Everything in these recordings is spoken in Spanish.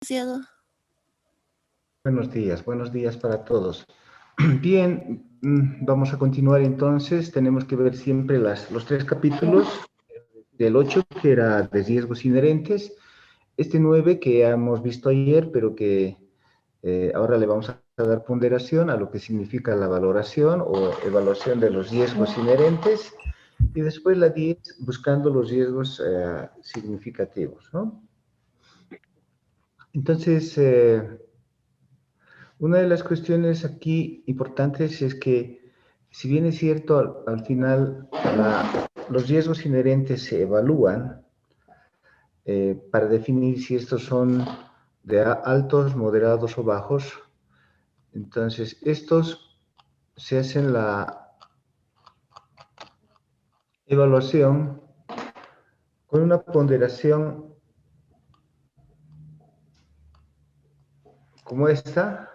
Diego. Buenos días para todos. Bien, vamos a continuar entonces. Tenemos que ver siempre los tres capítulos del 8, que era de riesgos inherentes, este 9 que ya hemos visto ayer, pero que ahora le vamos a dar ponderación a lo que significa la valoración o evaluación de los riesgos inherentes, y después la 10, buscando los riesgos significativos, ¿no? Entonces, una de las cuestiones aquí importantes es que, si bien es cierto, al final los riesgos inherentes se evalúan para definir si estos son de altos, moderados o bajos. Entonces, estos se hacen la evaluación con una ponderación como esta.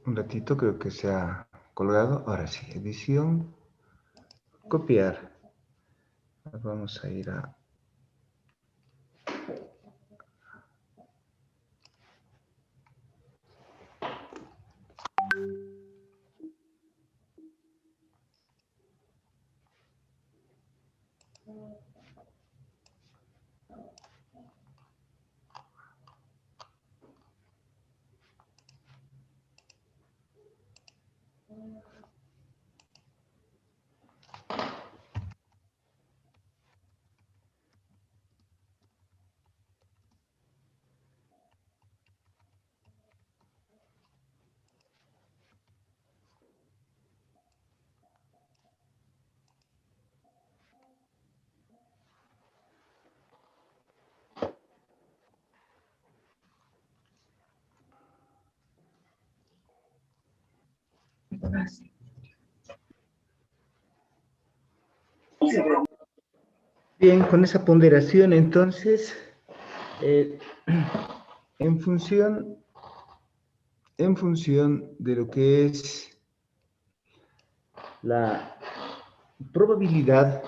Un ratito, creo que se ha colgado. Ahora sí, edición, copiar. Vamos a ir a... Bien, con esa ponderación, entonces, en función de lo que es la probabilidad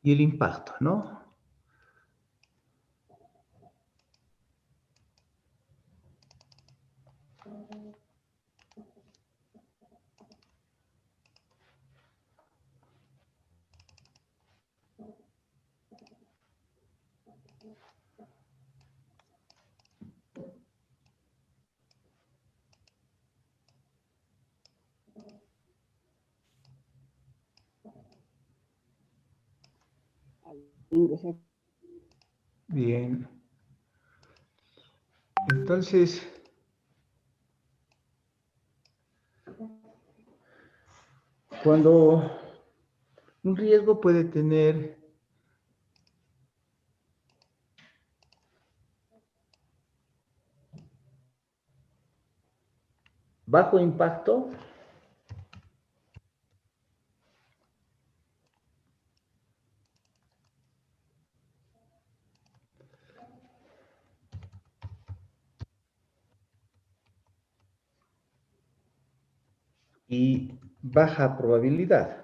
y el impacto, ¿no? Bien. Entonces, cuando un riesgo puede tener bajo impacto, y baja probabilidad.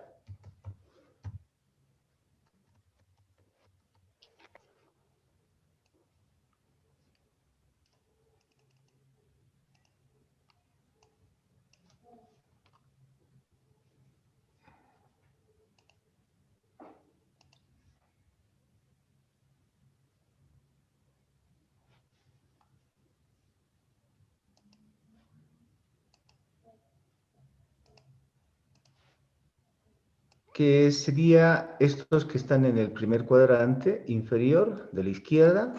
que sería estos que están en el primer cuadrante inferior de la izquierda,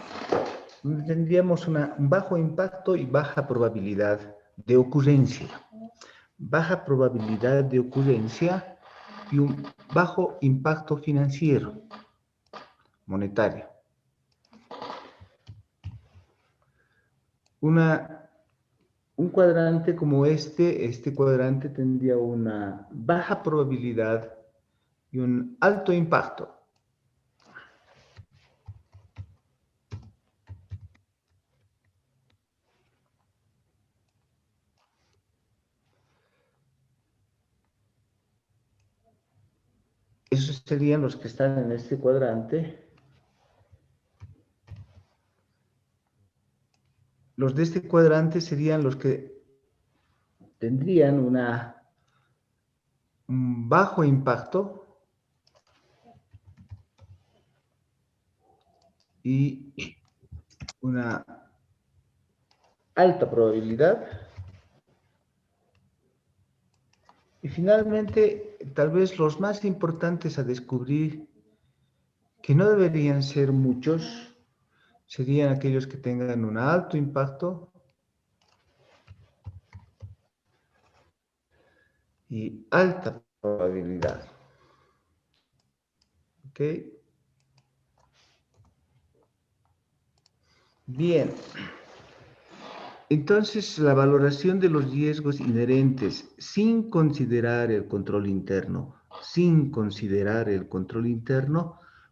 donde tendríamos un bajo impacto y baja probabilidad de ocurrencia. Baja probabilidad de ocurrencia y un bajo impacto financiero, monetario. Un cuadrante como este cuadrante tendría una baja probabilidad y un alto impacto. Esos serían los que están en este cuadrante. Los de este cuadrante serían los que tendrían un bajo impacto y una alta probabilidad. Y finalmente, tal vez los más importantes a descubrir, que no deberían ser muchos, serían aquellos que tengan un alto impacto y alta probabilidad. ¿Ok? Bien. Entonces, la valoración de los riesgos inherentes sin considerar el control interno,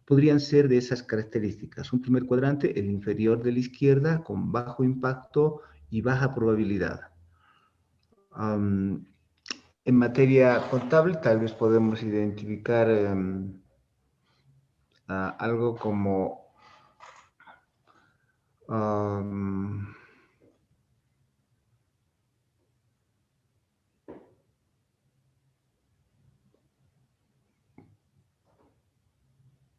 podrían ser de esas características. Un primer cuadrante, el inferior de la izquierda, con bajo impacto y baja probabilidad. En materia contable, tal vez podemos identificar algo como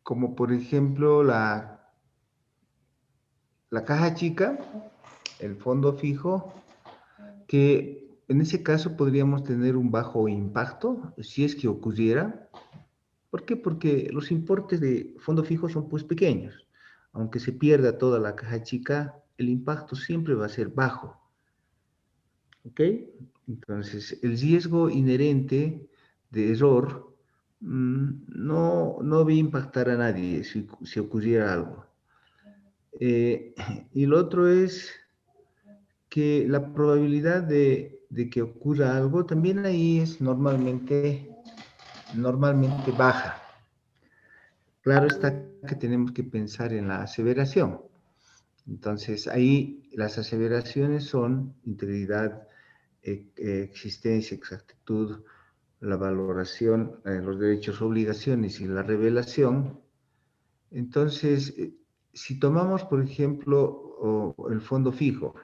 como por ejemplo la caja chica, el fondo fijo, que en ese caso podríamos tener un bajo impacto, si es que ocurriera. ¿Por qué? Porque los importes de fondo fijo son pues pequeños. Aunque se pierda toda la caja chica, el impacto siempre va a ser bajo. ¿Ok? Entonces, el riesgo inherente de error no va a impactar a nadie si ocurriera algo. Y lo otro es que la probabilidad de que ocurra algo también ahí es normalmente baja. Claro está que tenemos que pensar en la aseveración. Entonces, ahí las aseveraciones son integridad, existencia, exactitud, la valoración, los derechos, obligaciones y la revelación. Entonces, si tomamos, por ejemplo, el fondo fijo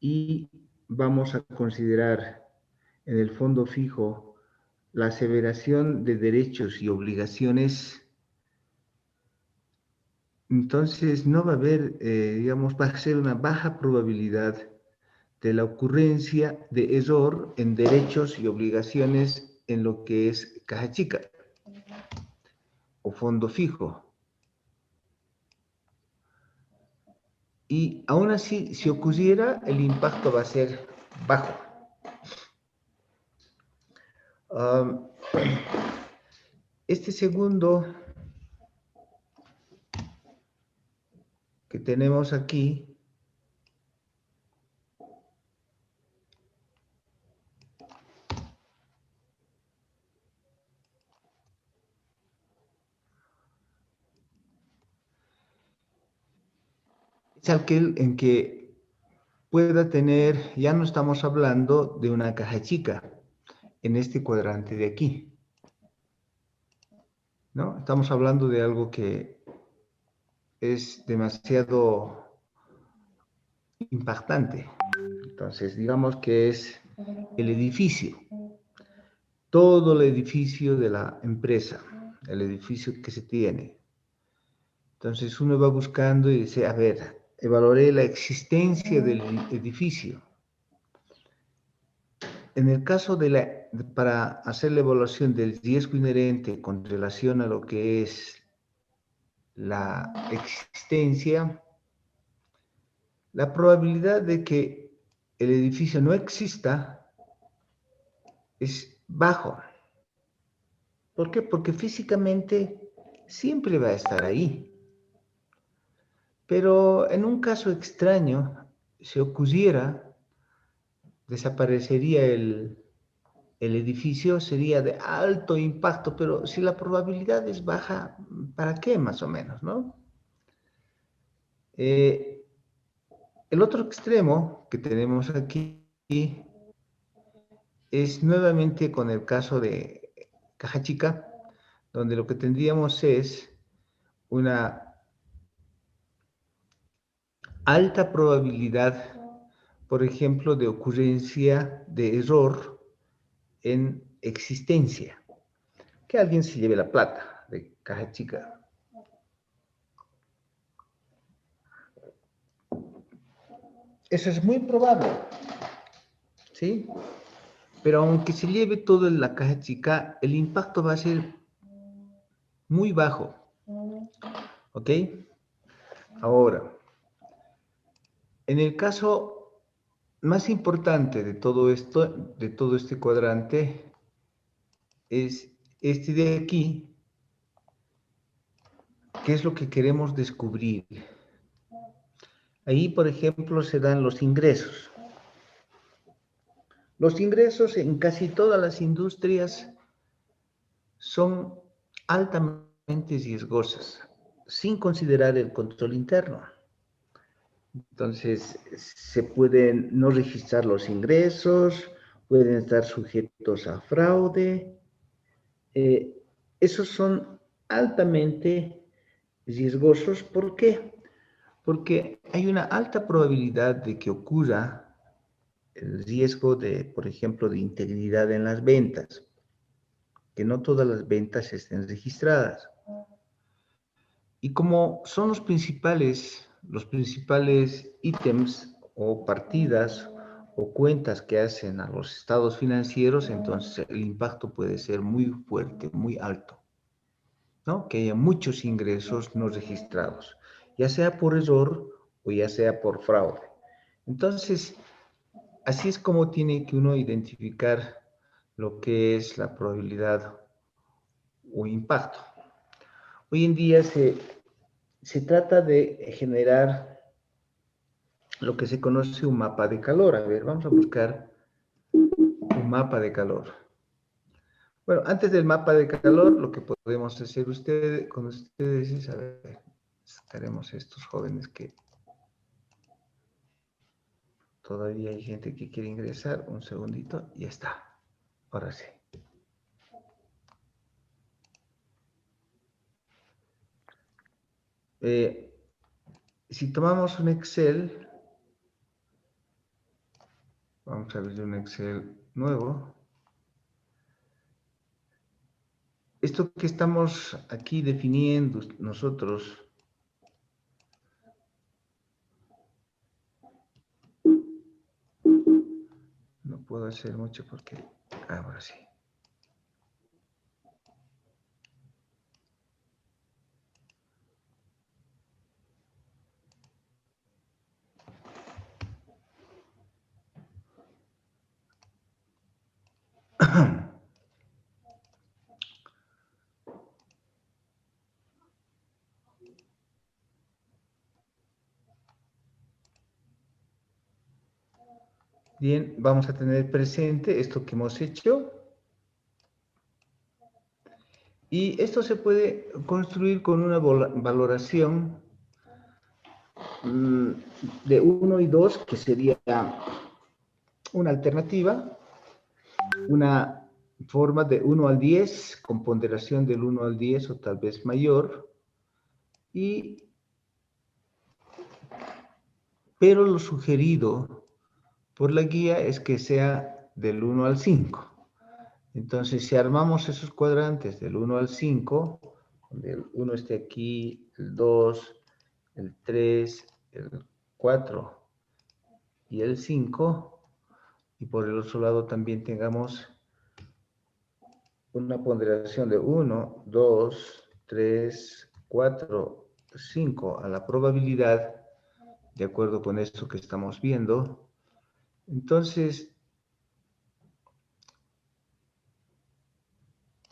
y vamos a considerar en el fondo fijo la aseveración de derechos y obligaciones, entonces no va a haber, digamos, va a ser una baja probabilidad de la ocurrencia de error en derechos y obligaciones en lo que es caja chica o fondo fijo. Y aún así, si ocurriera, el impacto va a ser bajo. Este segundo que tenemos aquí es aquel en que pueda tener, ya no estamos hablando de una caja chica en este cuadrante de aquí, ¿no? Estamos hablando de algo que es demasiado impactante. Entonces, digamos que es el edificio, todo el edificio de la empresa, el edificio que se tiene. Entonces uno va buscando y dice, a ver, evaluaré la existencia del edificio. en el caso para hacer la evaluación del riesgo inherente con relación a lo que es la existencia, la probabilidad de que el edificio no exista es bajo. ¿Por qué? Porque físicamente siempre va a estar ahí. Pero en un caso extraño, si ocurriera, desaparecería el edificio, sería de alto impacto, pero si la probabilidad es baja, ¿para qué más o menos, no? El otro extremo que tenemos aquí es nuevamente con el caso de Caja Chica, donde lo que tendríamos es una alta probabilidad, por ejemplo, de ocurrencia de error en existencia. Que alguien se lleve la plata de Caja Chica. Eso es muy probable, ¿sí? Pero aunque se lleve todo en la Caja Chica, el impacto va a ser muy bajo, ¿ok? Ahora, en el caso más importante de todo esto, de todo este cuadrante, es este de aquí, que es lo que queremos descubrir. Ahí, por ejemplo, se dan los ingresos. Los ingresos en casi todas las industrias son altamente riesgosas, sin considerar el control interno. Entonces, se pueden no registrar los ingresos, pueden estar sujetos a fraude. Esos son altamente riesgosos. ¿Por qué? Porque hay una alta probabilidad de que ocurra el riesgo de, por ejemplo, de integridad en las ventas, que no todas las ventas estén registradas. Y como son los principales ítems o partidas o cuentas que hacen a los estados financieros, entonces el impacto puede ser muy fuerte, muy alto, ¿no? Que haya muchos ingresos no registrados, ya sea por error o ya sea por fraude. Entonces, así es como tiene que uno identificar lo que es la probabilidad o impacto. Hoy en día se trata de generar lo que se conoce un mapa de calor. A ver, vamos a buscar un mapa de calor. Bueno, antes del mapa de calor, lo que podemos hacer con ustedes es, a ver, sacaremos estos jóvenes que todavía hay gente que quiere ingresar. Un segundito, ya está. Ahora sí. Si tomamos un Excel, vamos a abrir un Excel nuevo. Esto que estamos aquí definiendo nosotros, no puedo hacer mucho porque ahora sí. Bien, vamos a tener presente esto que hemos hecho. Y esto se puede construir con una valoración de 1 y 2, que sería una alternativa, una forma de 1 al 10, con ponderación del 1 al 10 o tal vez mayor, pero lo sugerido por la guía es que sea del 1 al 5. Entonces, si armamos esos cuadrantes del 1 al 5, donde el 1 esté aquí, el 2, el 3, el 4 y el 5, y por el otro lado también tengamos una ponderación de 1, 2, 3, 4, 5 a la probabilidad, de acuerdo con esto que estamos viendo. Entonces,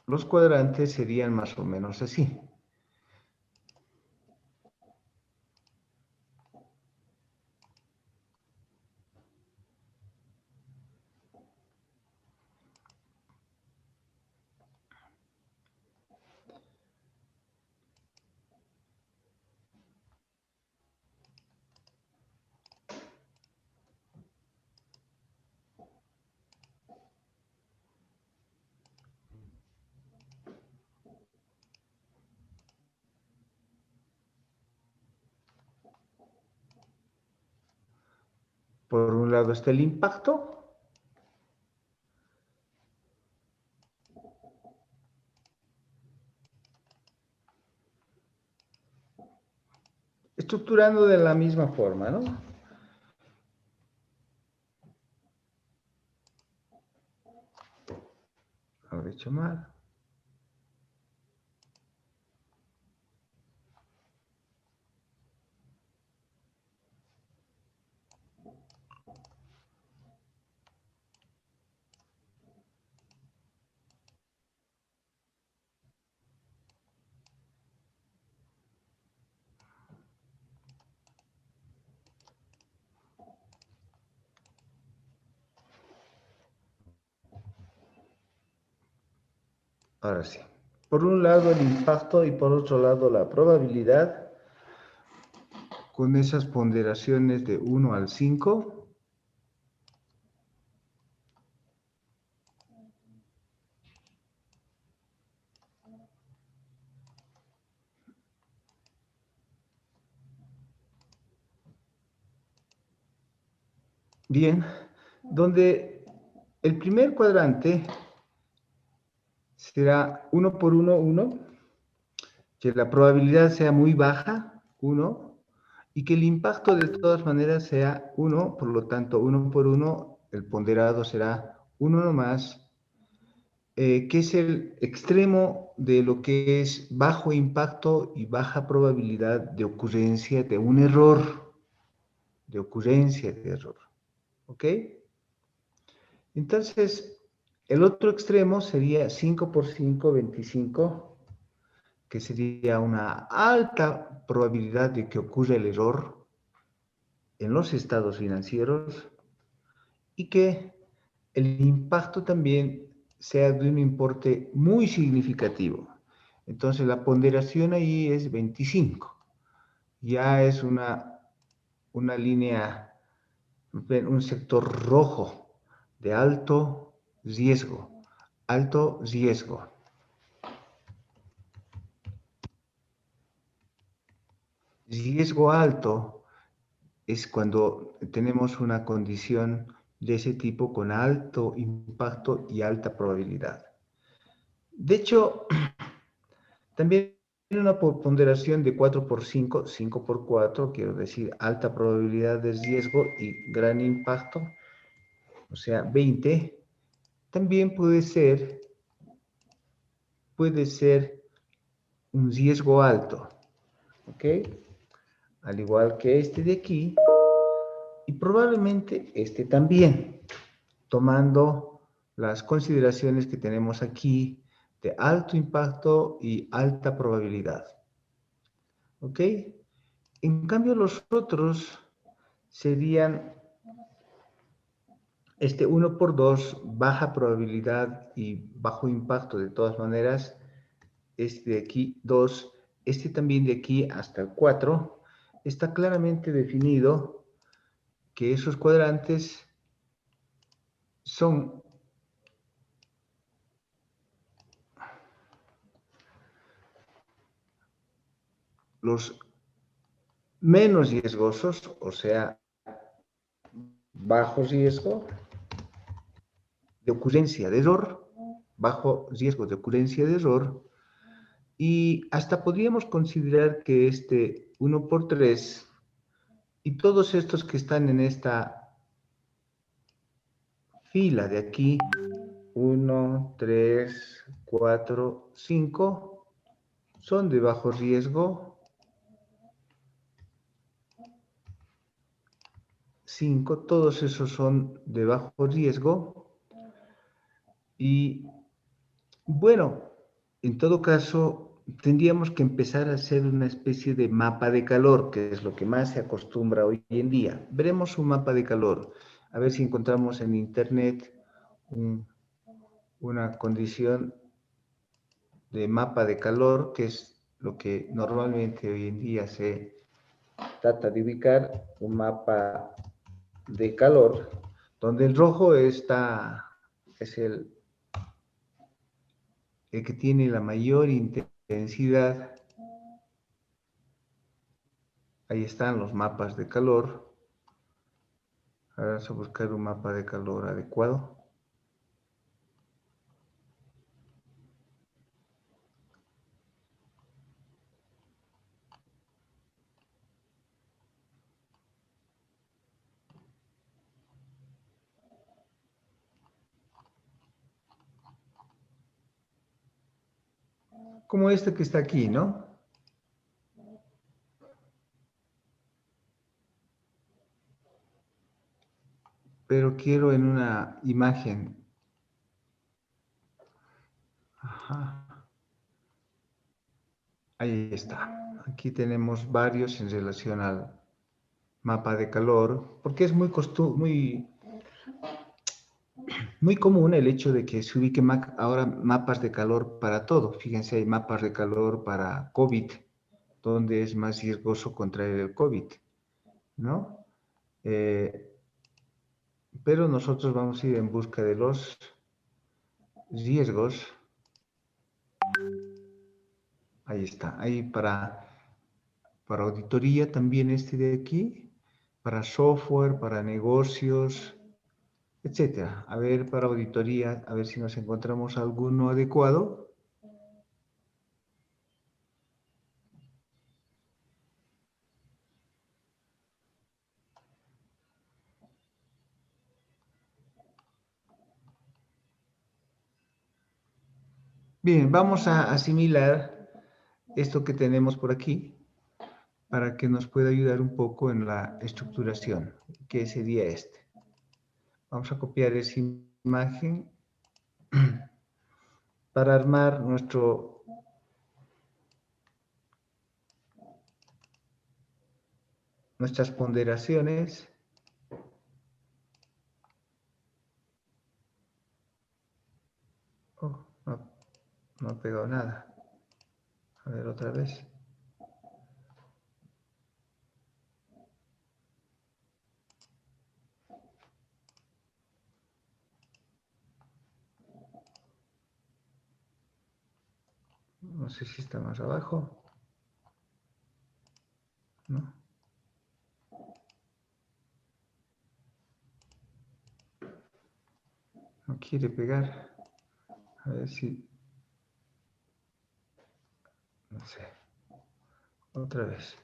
los cuadrantes serían más o menos así. Por un lado está el impacto. Estructurando de la misma forma, ¿no? Lo he hecho mal. Ahora sí. Por un lado el impacto y por otro lado la probabilidad, con esas ponderaciones de 1 al 5. Bien, donde el primer cuadrante será 1 por 1, 1, que la probabilidad sea muy baja, 1, y que el impacto de todas maneras sea 1, por lo tanto 1 por 1, el ponderado será 1 nomás, que es el extremo de lo que es bajo impacto y baja probabilidad de ocurrencia de un error, ¿ok? Entonces, el otro extremo sería 5 por 5, 25, que sería una alta probabilidad de que ocurra el error en los estados financieros y que el impacto también sea de un importe muy significativo. Entonces, la ponderación ahí es 25. Ya es una línea, un sector rojo de alto riesgo. Alto riesgo. Riesgo alto es cuando tenemos una condición de ese tipo con alto impacto y alta probabilidad. De hecho, también una ponderación de 4 por 5, 5 por 4, quiero decir alta probabilidad de riesgo y gran impacto, o sea, 20, también puede ser un riesgo alto, ¿ok? Al igual que este de aquí, y probablemente este también, tomando las consideraciones que tenemos aquí de alto impacto y alta probabilidad. ¿Ok? En cambio, los otros serían este 1 por 2, baja probabilidad y bajo impacto de todas maneras. Este de aquí 2, este también de aquí hasta el 4, está claramente definido que esos cuadrantes son los menos riesgosos, o sea, bajo riesgo de ocurrencia de error, bajo riesgo de ocurrencia de error, y hasta podríamos considerar que este 1 por 3 y todos estos que están en esta fila de aquí, 1, 3, 4, 5, son de bajo riesgo. 5, todos esos son de bajo riesgo. Y bueno, en todo caso, tendríamos que empezar a hacer una especie de mapa de calor, que es lo que más se acostumbra hoy en día. Veremos un mapa de calor, a ver si encontramos en internet una condición de mapa de calor, que es lo que normalmente hoy en día se trata de ubicar, un mapa de calor, donde el rojo es el que tiene la mayor intensidad. Ahí están los mapas de calor. Ahora vamos a buscar un mapa de calor adecuado. Como este que está aquí, ¿no? Pero quiero en una imagen. Ajá. Ahí está. Aquí tenemos varios en relación al mapa de calor, porque es muy común el hecho de que se ubiquen ahora mapas de calor para todo. Fíjense, hay mapas de calor para COVID, donde es más riesgoso contraer el COVID, ¿no? Pero nosotros vamos a ir en busca de los riesgos. Ahí está. Ahí para auditoría también este de aquí, para software, para negocios, etcétera. A ver, para auditoría, a ver si nos encontramos alguno adecuado. Bien, vamos a asimilar esto que tenemos por aquí para que nos pueda ayudar un poco en la estructuración, que sería este. Vamos a copiar esa imagen para armar nuestras ponderaciones. Oh, no ha pegado nada. A ver, otra vez. No sé si está más abajo. ¿No? No quiere pegar. A ver si... No sé. Otra vez.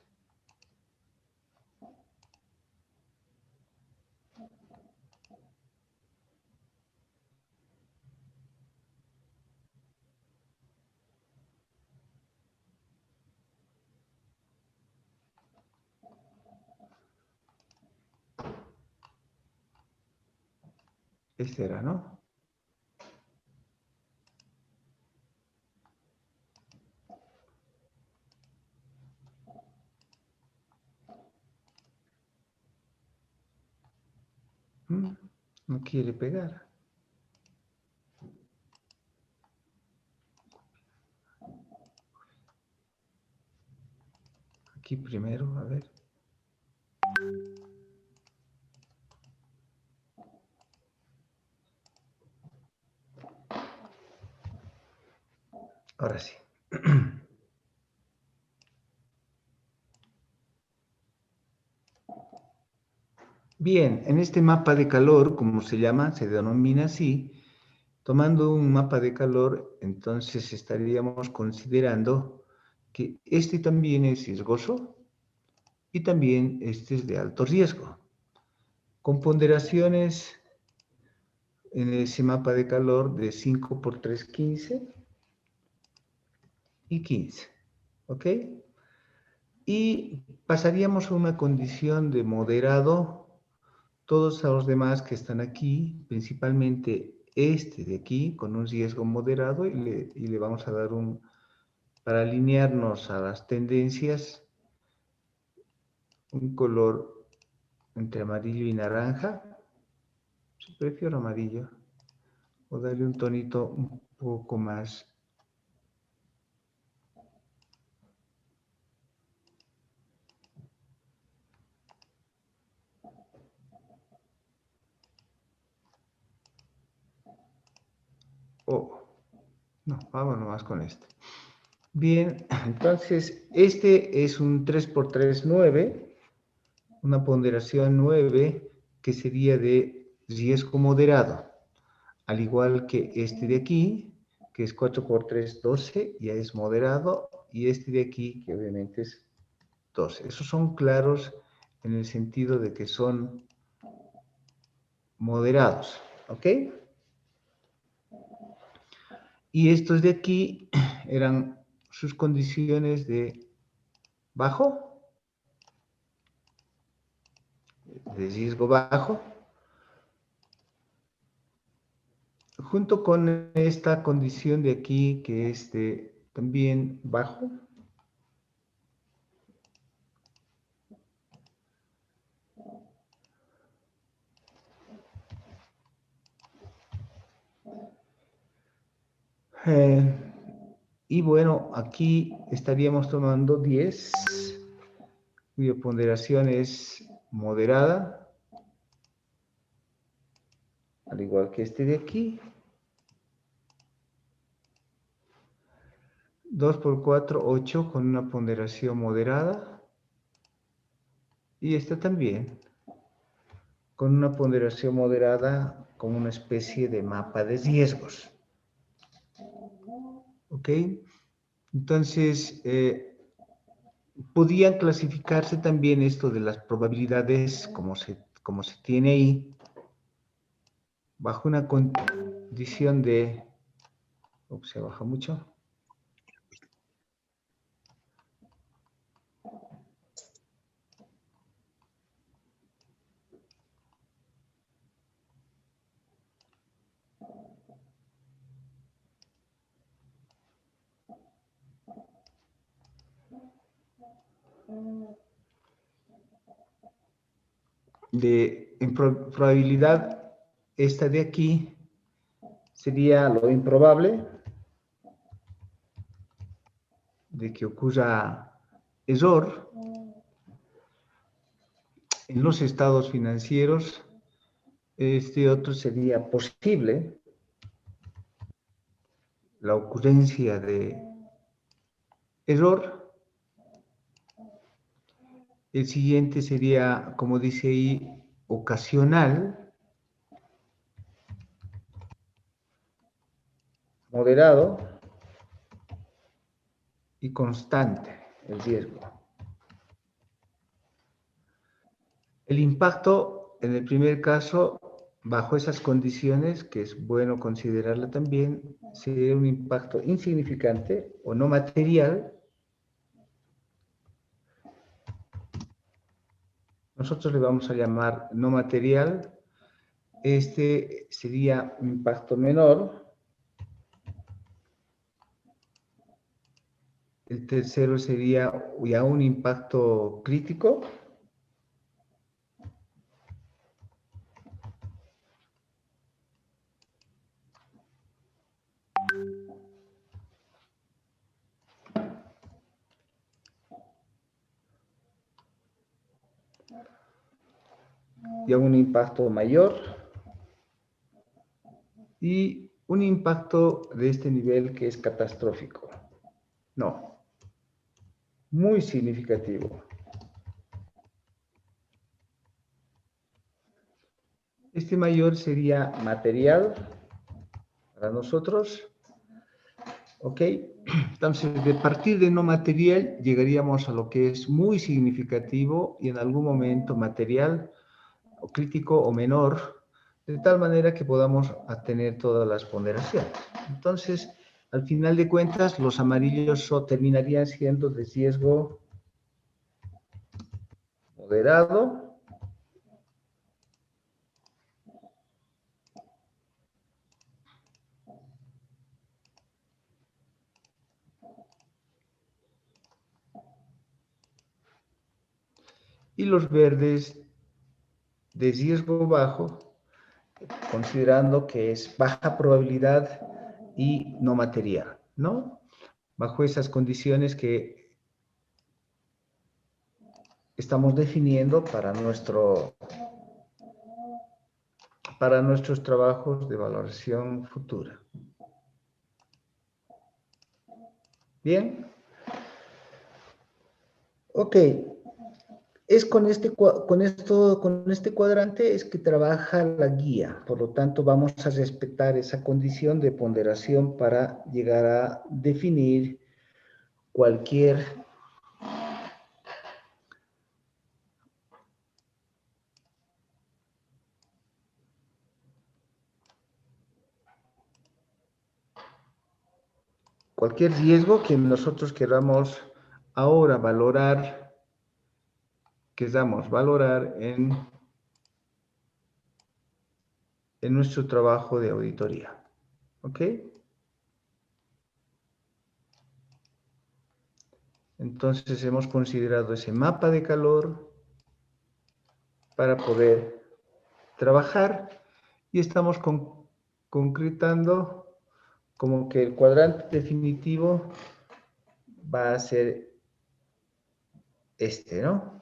Este era, ¿no? No quiere pegar. Aquí primero, a ver. Ahora sí. Bien, en este mapa de calor, como se llama, se denomina así, tomando un mapa de calor, entonces estaríamos considerando que este también es riesgoso y también este es de alto riesgo, con ponderaciones en ese mapa de calor de 5 por 3, 15 y 15. ¿Ok? Y pasaríamos a una condición de moderado. Todos los demás que están aquí, principalmente este de aquí, con un riesgo moderado, y le vamos a dar para alinearnos a las tendencias, un color entre amarillo y naranja. Yo prefiero amarillo, o darle un tonito un poco más. No, vamos nomás con este. Bien, entonces este es un 3 por 3, 9, una ponderación 9 que sería de riesgo moderado, al igual que este de aquí, que es 4 por 3, 12, ya es moderado, y este de aquí, que obviamente es 12. Esos son claros en el sentido de que son moderados, ¿ok? Y estos de aquí eran sus condiciones de bajo, de riesgo bajo, junto con esta condición de aquí que es de también bajo. Y bueno, aquí estaríamos tomando 10, cuya ponderación es moderada, al igual que este de aquí. 2 por 4, 8, con una ponderación moderada. Y esta también, con una ponderación moderada, como una especie de mapa de riesgos. ¿Ok? Entonces, podían clasificarse también esto de las probabilidades, como se tiene ahí, bajo una condición de... se baja mucho. En probabilidad, esta de aquí sería lo improbable de que ocurra error en los estados financieros. Este otro sería posible la ocurrencia de error. El siguiente sería, como dice ahí, ocasional, moderado y constante el riesgo. El impacto, en el primer caso, bajo esas condiciones, que es bueno considerarla también, sería un impacto insignificante o no material. Nosotros le vamos a llamar no material. Este sería un impacto menor. El tercero sería ya un impacto crítico. Ya un impacto mayor. Y un impacto de este nivel que es catastrófico. No. Muy significativo. Este mayor sería material para nosotros. ¿Ok? Entonces, de partir de no material, llegaríamos a lo que es muy significativo y en algún momento material, o crítico o menor, de tal manera que podamos tener todas las ponderaciones. Entonces, al final de cuentas, los amarillos terminarían siendo de riesgo moderado y los verdes de riesgo bajo, considerando que es baja probabilidad y no material, ¿no? Bajo esas condiciones que estamos definiendo para nuestros trabajos de valoración futura. Bien. Ok. Es con este cuadrante es que trabaja la guía. Por lo tanto, vamos a respetar esa condición de ponderación para llegar a definir cualquier riesgo que nosotros queramos ahora valorar, en nuestro trabajo de auditoría. ¿Ok? Entonces hemos considerado ese mapa de calor para poder trabajar y estamos concretando como que el cuadrante definitivo va a ser este, ¿no?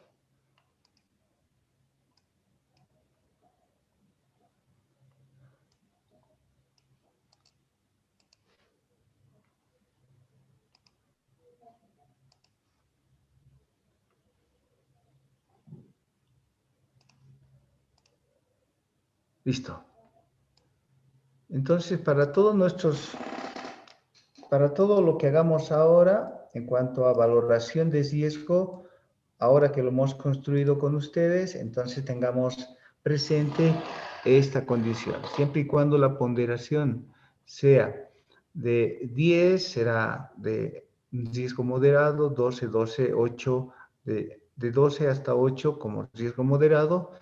Listo. Entonces, para todo lo que hagamos ahora, en cuanto a valoración de riesgo, ahora que lo hemos construido con ustedes, entonces tengamos presente esta condición. Siempre y cuando la ponderación sea de 10, será de riesgo moderado, 12, 12, 8, de 12 hasta 8 como riesgo moderado,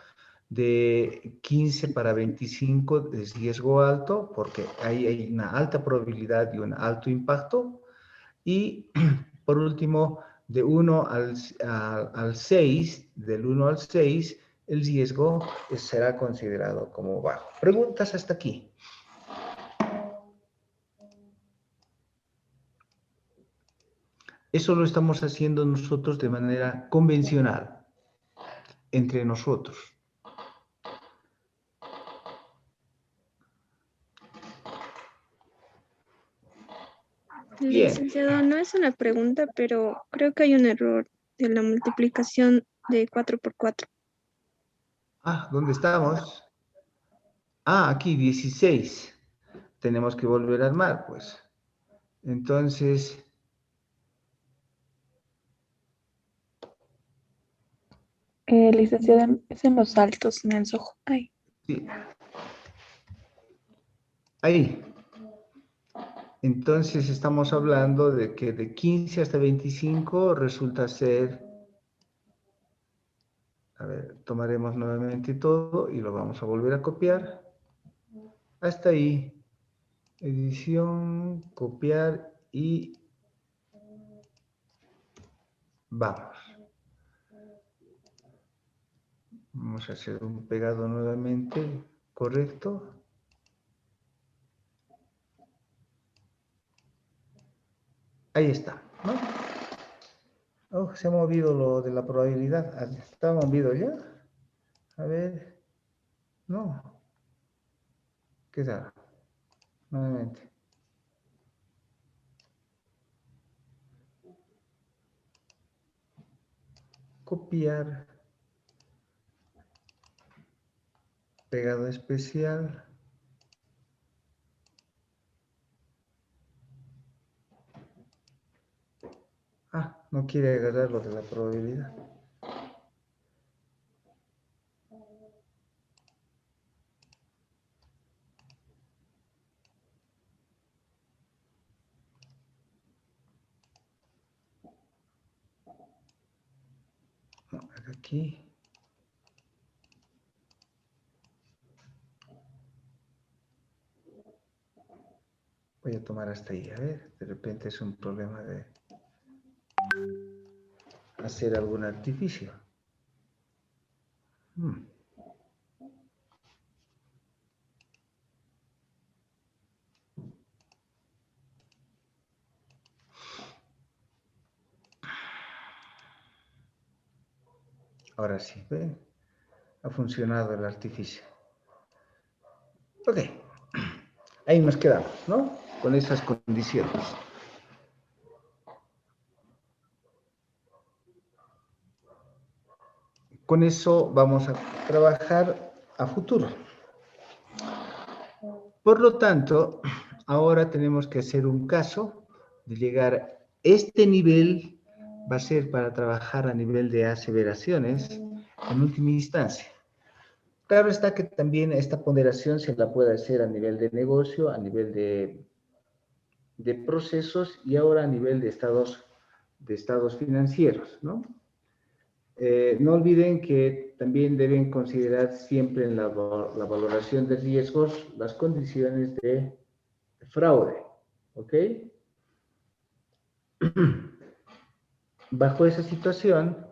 de 15 para 25 de riesgo alto, porque ahí hay una alta probabilidad y un alto impacto. Y por último, de 1 al 6, del 1 al 6, el riesgo será considerado como bajo. ¿Preguntas hasta aquí? Eso lo estamos haciendo nosotros de manera convencional, entre nosotros. Bien. Licenciado, no es una pregunta, pero creo que hay un error de la multiplicación de 4 por 4. Ah, ¿dónde estamos? Ah, aquí 16. Tenemos que volver a armar, pues. Entonces, Licenciada, es en los altos, en el Soho. Ay. sí. Ahí. Entonces estamos hablando de que de 15 hasta 25 resulta ser, a ver, tomaremos nuevamente todo y lo vamos a volver a copiar. Hasta ahí, edición, copiar y vamos. Vamos a hacer un pegado nuevamente, correcto. Ahí está, ¿no? Oh, se ha movido lo de la probabilidad. ¿Está movido ya? A ver. No. ¿Qué tal? Nuevamente. Copiar. Pegado especial. Ah, no quiere agarrar lo de la probabilidad. Aquí. Voy a tomar hasta ahí, a ver, de repente es un problema de hacer algún artificio. Ahora sí, ¿ven? Ha funcionado el artificio. Ok, ahí nos quedamos, ¿no? Con esas condiciones. Con eso vamos a trabajar a futuro. Por lo tanto, ahora tenemos que hacer un caso de llegar a este nivel, va a ser para trabajar a nivel de aseveraciones en última instancia. Claro está que también esta ponderación se la puede hacer a nivel de negocio, a nivel de procesos y ahora a nivel de estados financieros, ¿no? No olviden que también deben considerar siempre en la valoración de riesgos las condiciones de fraude, ¿ok? Bajo esa situación,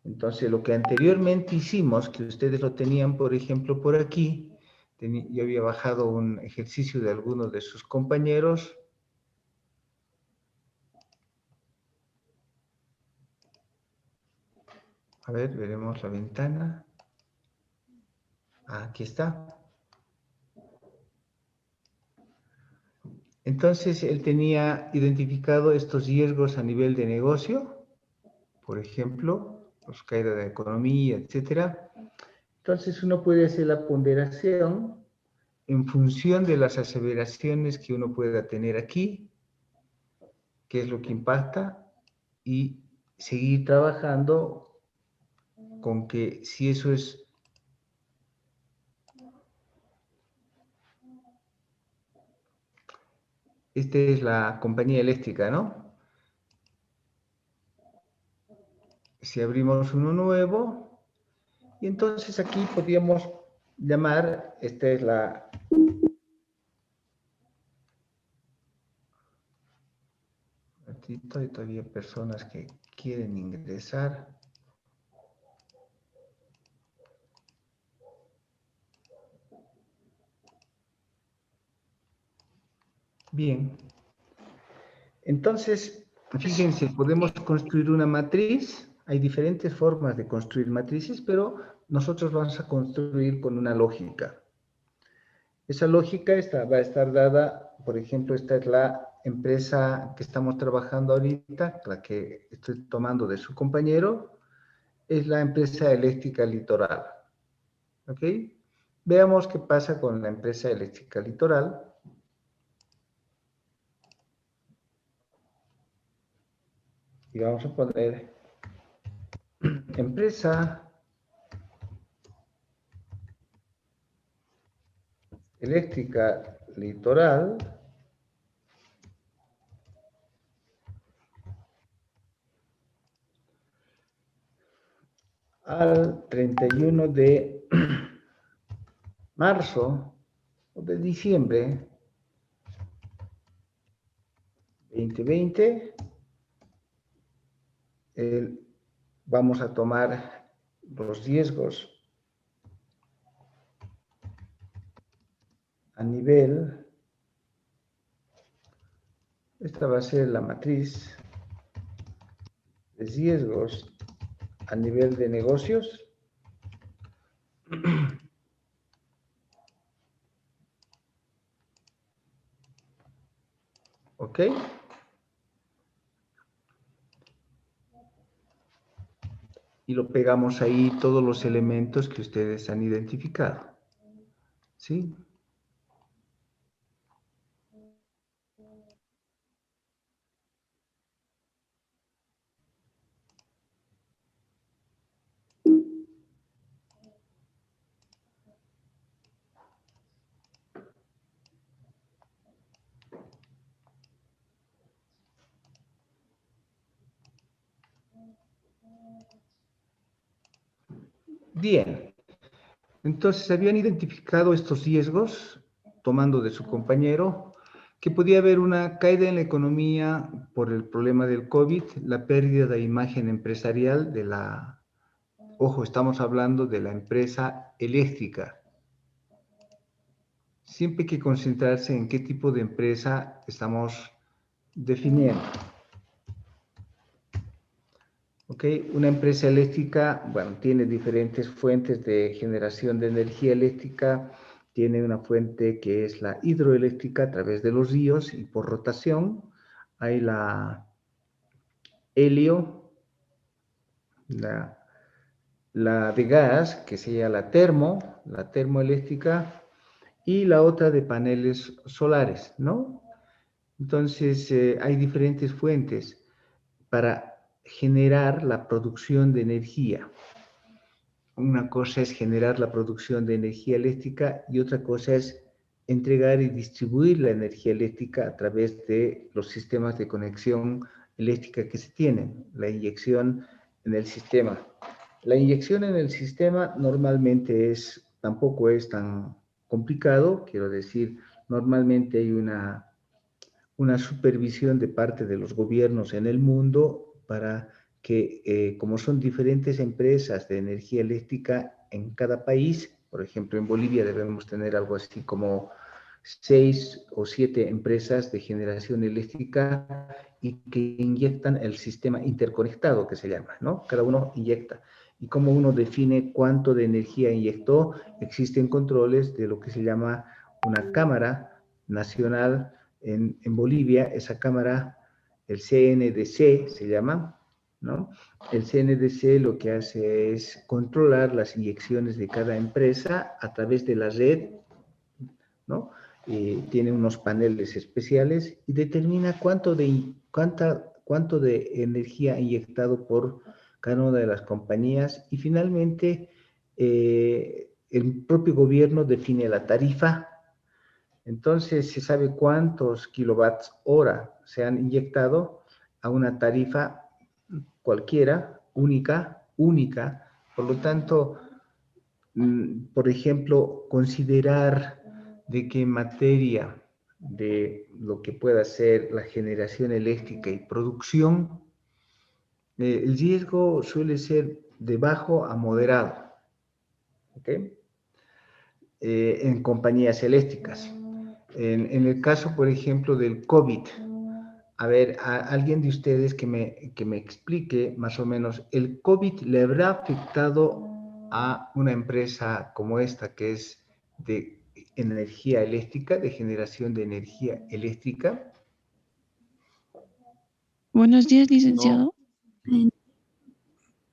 entonces lo que anteriormente hicimos, que ustedes lo tenían, por ejemplo, por aquí, yo había bajado un ejercicio de algunos de sus compañeros. A ver, veremos la ventana. Aquí está. Entonces, él tenía identificado estos riesgos a nivel de negocio, por ejemplo, pues caída de economía, etcétera. Entonces, uno puede hacer la ponderación en función de las aseveraciones que uno pueda tener aquí, qué es lo que impacta, y seguir trabajando con que si eso es esta es la compañía eléctrica, ¿no? Si abrimos uno nuevo, y entonces aquí podríamos llamar, esta es la... ratito, hay todavía personas que quieren ingresar. Bien. Entonces, fíjense, podemos construir una matriz. Hay diferentes formas de construir matrices, pero nosotros vamos a construir con una lógica. Esa lógica va a estar dada, por ejemplo, esta es la empresa que estamos trabajando ahorita, la que estoy tomando de su compañero, es la empresa eléctrica Litoral. ¿Ok? Veamos qué pasa con la empresa eléctrica Litoral. Y vamos a poner empresa eléctrica Litoral al 31 de marzo o de diciembre 2020. Vamos a tomar los riesgos a nivel, esta va a ser la matriz de riesgos a nivel de negocios. ¿Ok? Y lo pegamos ahí todos los elementos que ustedes han identificado. ¿Sí? Bien, entonces habían identificado estos riesgos, tomando de su compañero, que podía haber una caída en la economía por el problema del COVID, la pérdida de imagen empresarial de la, ojo, estamos hablando de la empresa eléctrica. Siempre hay que concentrarse en qué tipo de empresa estamos definiendo. ¿Ok? Una empresa eléctrica, bueno, tiene diferentes fuentes de generación de energía eléctrica. Tiene una fuente que es la hidroeléctrica a través de los ríos y por rotación. Hay la helio, la de gas, que sería la termoeléctrica, y la otra de paneles solares, ¿no? Entonces, hay diferentes fuentes para generar la producción de energía. Una cosa es generar la producción de energía eléctrica y otra cosa es entregar y distribuir la energía eléctrica a través de los sistemas de conexión eléctrica que se tienen, la inyección en el sistema. La inyección en el sistema normalmente tampoco es tan complicado, quiero decir, normalmente hay una supervisión de parte de los gobiernos en el mundo para que, como son diferentes empresas de energía eléctrica en cada país, por ejemplo, en Bolivia debemos tener algo así como 6 o 7 empresas de generación eléctrica y que inyectan el sistema interconectado, que se llama, ¿no? Cada uno inyecta. ¿Y cómo uno define cuánto de energía inyectó? Existen controles de lo que se llama una cámara nacional en Bolivia. Esa cámara, el CNDC se llama, ¿no? El CNDC lo que hace es controlar las inyecciones de cada empresa a través de la red, ¿no? Tiene unos paneles especiales y determina cuánto de energía ha inyectado por cada una de las compañías y finalmente el propio gobierno define la tarifa. Entonces se sabe cuántos kilovatios hora se han inyectado a una tarifa cualquiera, única. Por lo tanto, por ejemplo, considerar de que en materia de lo que pueda ser la generación eléctrica y producción, el riesgo suele ser de bajo a moderado, ¿ok? En compañías eléctricas. En el caso, por ejemplo, del COVID, a ver, alguien de ustedes que me explique más o menos, ¿el COVID le habrá afectado a una empresa como esta que es de energía eléctrica, de generación de energía eléctrica? Buenos días, licenciado.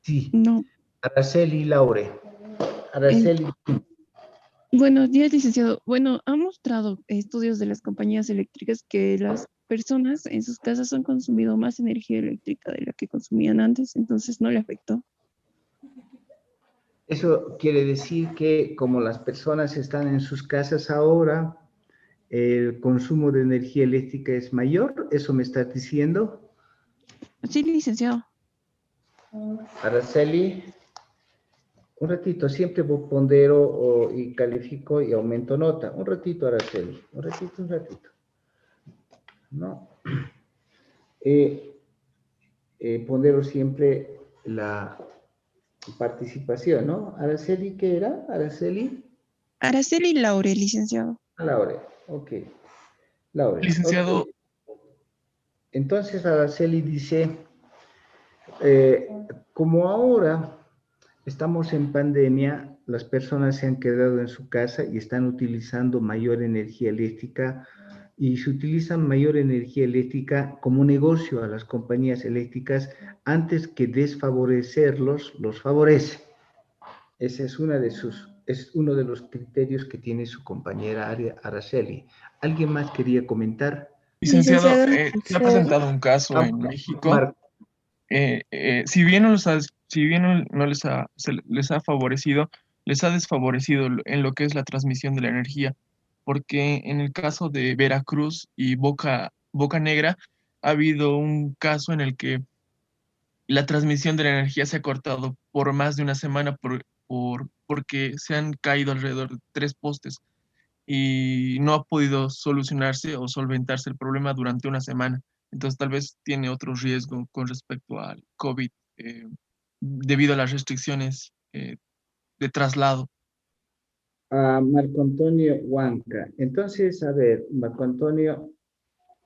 Sí, No. Araceli Laure. eh, Araceli, buenos días, licenciado. Bueno, ha mostrado estudios de las compañías eléctricas que las personas en sus casas han consumido más energía eléctrica de la que consumían antes, entonces no le afectó. eso quiere decir que como las personas están en sus casas ahora, el consumo de energía eléctrica es mayor, ¿eso me estás diciendo? Sí, licenciado. Araceli, un ratito, siempre pondero y califico y aumento nota. Un ratito, Araceli, un ratito. ¿No? Pondero siempre la participación, ¿no? Araceli, ¿qué era? Araceli. Araceli Laure, licenciado. Laure, ok. Laure, Licenciado, ok. Entonces Araceli dice, como ahora estamos en pandemia, las personas se han quedado en su casa y están utilizando mayor energía eléctrica y se utilizan mayor energía eléctrica como negocio a las compañías eléctricas antes que desfavorecerlos, los favorece. Ese es uno de los criterios que tiene su compañera Araceli. ¿Alguien más quería comentar? licenciado, Licenciado, se ha presentado un caso Ah, en México. Marco. Si bien no les ha favorecido, les ha desfavorecido en lo que es la transmisión de la energía, porque en el caso de Veracruz y Boca Negra ha habido un caso en el que la transmisión de la energía se ha cortado por más de una semana porque se han caído alrededor de 3 postes y no ha podido solucionarse o solventarse el problema durante una semana. Entonces tal vez tiene otro riesgo con respecto al COVID debido a las restricciones de traslado. Marco Antonio Huanca. Entonces, a ver, Marco Antonio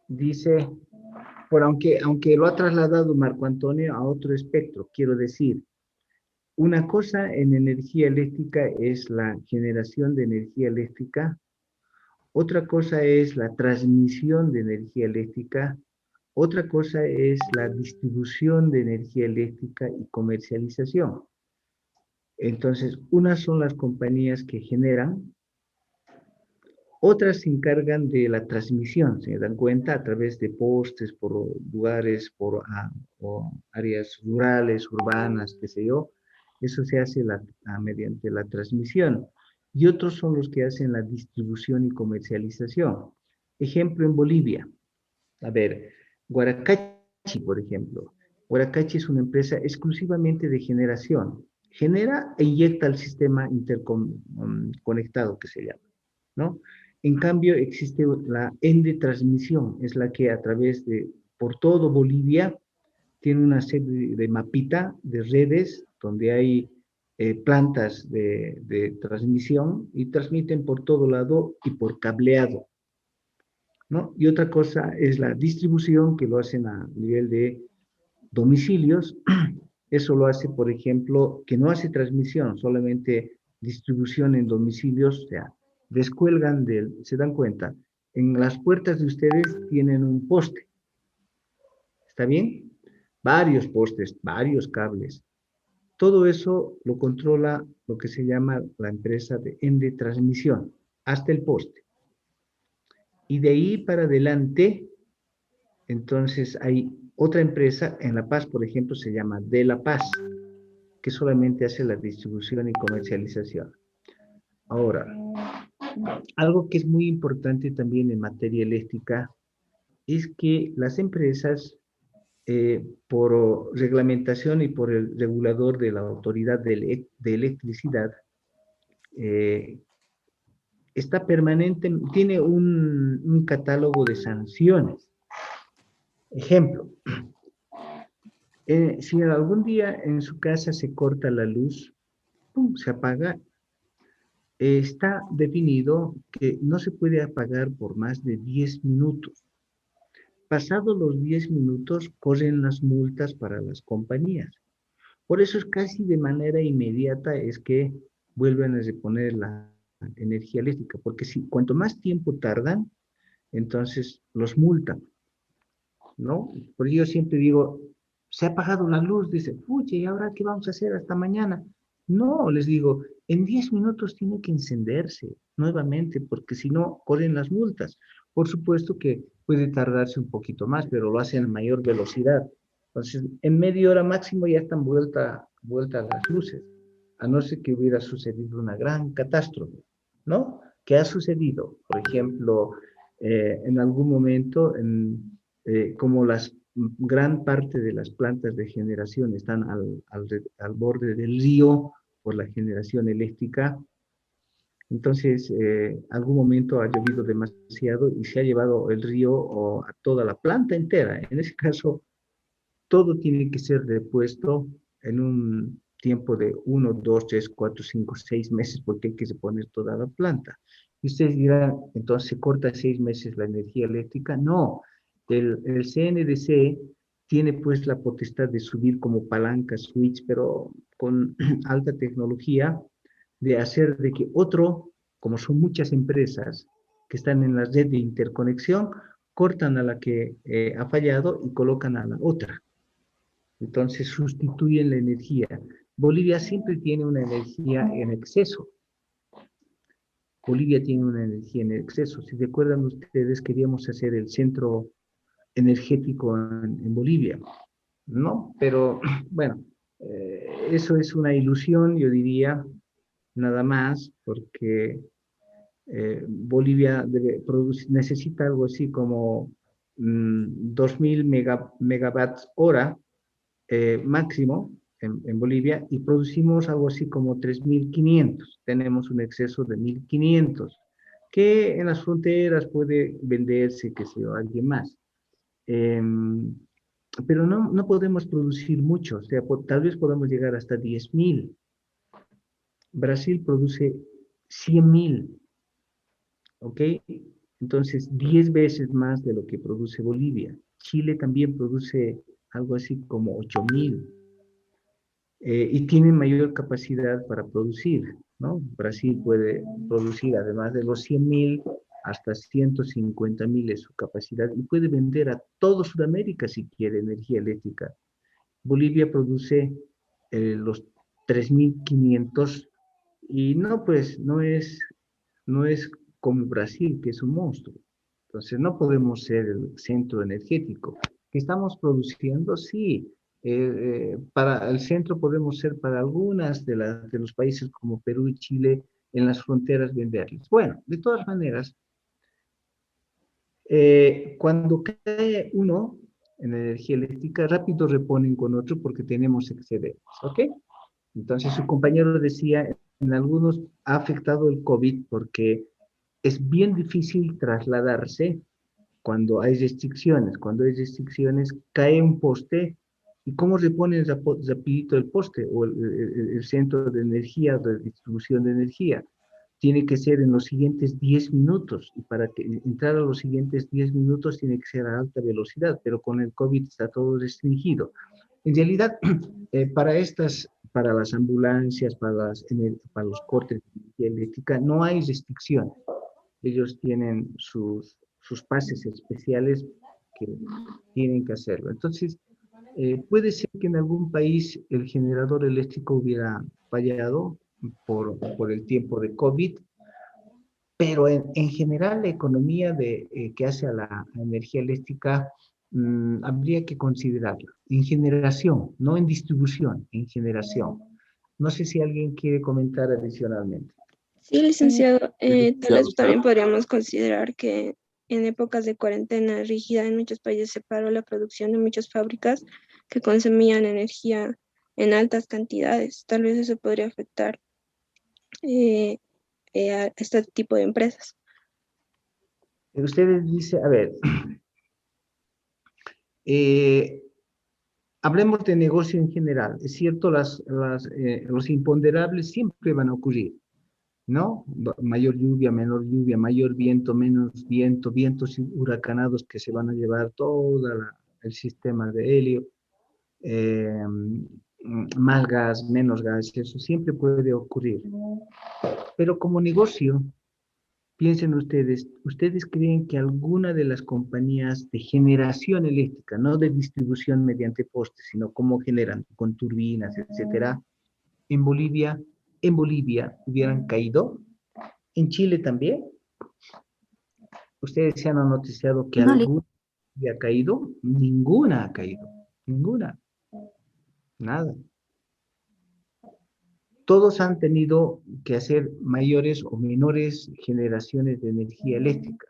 dice, aunque lo ha trasladado Marco Antonio a otro espectro, quiero decir, una cosa en energía eléctrica es la generación de energía eléctrica, otra cosa es la transmisión de energía eléctrica, otra cosa es la distribución de energía eléctrica y comercialización. Entonces, unas son las compañías que generan, otras se encargan de la transmisión, se dan cuenta a través de postes, por lugares, o áreas rurales, urbanas, qué sé yo. Eso se hace mediante la transmisión. Y otros son los que hacen la distribución y comercialización. Ejemplo en Bolivia. A ver, Guaracachi, por ejemplo. Guaracachi es una empresa exclusivamente de generación. Genera e inyecta al sistema interconectado, que se llama, ¿no? En cambio, existe la transmisión, es la que por todo Bolivia, tiene una serie de mapita de redes donde hay plantas de transmisión y transmiten por todo lado y por cableado, ¿no? Y otra cosa es la distribución, que lo hacen a nivel de domicilios. Eso lo hace, por ejemplo, que no hace transmisión, solamente distribución en domicilios, o sea, descuelgan se dan cuenta, en las puertas de ustedes tienen un poste, ¿está bien? Varios postes, varios cables. Todo eso lo controla lo que se llama la empresa de Ende Transmisión, hasta el poste. Y de ahí para adelante, entonces hay otra empresa, en La Paz, por ejemplo, se llama De La Paz, que solamente hace la distribución y comercialización. Ahora, algo que es muy importante también en materia eléctrica es que las empresas, por reglamentación y por el regulador de la Autoridad de Electricidad, está permanente, tiene un catálogo de sanciones. Ejemplo, si algún día en su casa se corta la luz, ¡pum!, se apaga, está definido que no se puede apagar por más de 10 minutos. Pasados los 10 minutos, corren las multas para las compañías. Por eso es casi de manera inmediata es que vuelven a reponer la energía eléctrica, porque cuanto más tiempo tardan, entonces los multan, ¿no? Porque yo siempre digo, se ha apagado la luz, dice, pucha, ¿y ahora qué vamos a hacer hasta mañana? No, les digo, en 10 minutos tiene que encenderse nuevamente, porque si no, corren las multas. Por supuesto que puede tardarse un poquito más, pero lo hacen a mayor velocidad. Entonces, en media hora máximo ya están vueltas las luces, a no ser que hubiera sucedido una gran catástrofe, ¿no? ¿Qué ha sucedido? Por ejemplo, en algún momento, como gran parte de las plantas de generación están al borde del río por la generación eléctrica, entonces algún momento ha llovido demasiado y se ha llevado el río a toda la planta entera. En ese caso, todo tiene que ser repuesto en un tiempo de 1, 2, 3, 4, 5, 6 meses, porque hay que reponer toda la planta. Y ustedes dirán, entonces, ¿se corta 6 meses la energía eléctrica? No, el CNDC tiene pues la potestad de subir como palanca, switch, pero con alta tecnología, de hacer de que como son muchas empresas que están en la red de interconexión, cortan a la que ha fallado y colocan a la otra. Entonces sustituyen la energía. Bolivia siempre tiene una energía en exceso. Bolivia tiene una energía en exceso. Si recuerdan ustedes, queríamos hacer el centro energético en Bolivia, ¿no? Pero bueno, eso es una ilusión, yo diría, nada más, porque Bolivia necesita algo así como 2000 megawatts hora máximo en Bolivia y producimos algo así como 3.500. Tenemos un exceso de 1.500 que en las fronteras puede venderse, que sea alguien más. Pero no podemos producir mucho, o sea, tal vez podamos llegar hasta 10.000. Brasil produce 100.000, ¿ok? Entonces, 10 veces más de lo que produce Bolivia. Chile también produce algo así como 8.000. Y tiene mayor capacidad para producir, ¿no? Brasil puede producir, además de los 100.000, hasta 150.000 es su capacidad y puede vender a todo Sudamérica si quiere energía eléctrica. Bolivia produce los 3.500 y no, pues no es como Brasil, que es un monstruo. Entonces no podemos ser el centro energético. ¿Qué estamos produciendo? Sí. Para el centro podemos ser para algunas de los países como Perú y Chile en las fronteras venderles. Bueno, de todas maneras, cuando cae uno en energía eléctrica, rápido reponen con otro porque tenemos excedentes, ¿ok? Entonces su compañero decía, en algunos ha afectado el COVID porque es bien difícil trasladarse cuando hay restricciones. Cuando hay restricciones, cae un poste. ¿Y cómo repone rapidito el poste o el centro de energía, de distribución de energía? Tiene que ser en los siguientes 10 minutos. Y para entrar a los siguientes 10 minutos tiene que ser a alta velocidad, pero con el COVID está todo restringido. En realidad, para las ambulancias, para los cortes de energía eléctrica, no hay restricciones. Ellos tienen sus pases especiales que tienen que hacerlo. Entonces, puede ser que en algún país el generador eléctrico hubiera fallado por el tiempo de COVID, pero en general la economía que hace a la energía eléctrica habría que considerarla en generación, no en distribución, en generación. No sé si alguien quiere comentar adicionalmente. Sí, licenciado, tal vez también podríamos considerar que en épocas de cuarentena rígida en muchos países se paró la producción de muchas fábricas que consumían energía en altas cantidades. Tal vez eso podría afectar eh, a este tipo de empresas. Ustedes dicen, a ver, hablemos de negocio en general. Es cierto, los imponderables siempre van a ocurrir, ¿no? Mayor lluvia, menor lluvia, mayor viento, menos viento, vientos huracanados que se van a llevar todo el sistema de helio, más gas, menos gas, eso siempre puede ocurrir. Pero como negocio, piensen ¿ustedes creen que alguna de las compañías de generación eléctrica, no de distribución mediante postes, sino cómo generan, con turbinas, etcétera, en Bolivia hubieran caído? ¿En Chile también? ¿Ustedes se han noticiado que No, alguna había caído? Ninguna ha caído. Ninguna. Nada. Todos han tenido que hacer mayores o menores generaciones de energía eléctrica.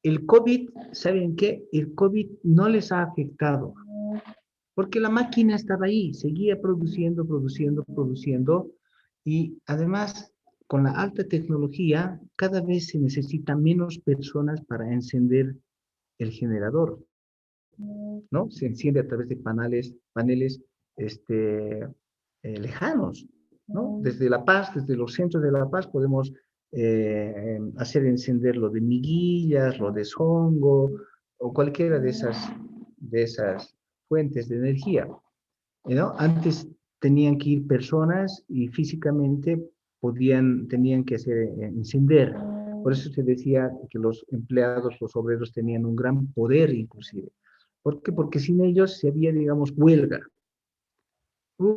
El COVID, ¿saben qué? El COVID no les ha afectado, porque la máquina estaba ahí, seguía produciendo, produciendo, produciendo, y además, con la alta tecnología, cada vez se necesitan menos personas para encender el generador, ¿no? Se enciende a través de paneles lejanos, ¿no? Desde La Paz, desde los centros de La Paz, podemos hacer encender lo de Miguillas, lo de Songo, o cualquiera de esas fuentes de energía, ¿no? Antes tenían que ir personas y físicamente tenían que encender. Por eso se decía que los empleados, los obreros tenían un gran poder inclusive. ¿Por qué? Porque sin ellos si había, digamos, huelga.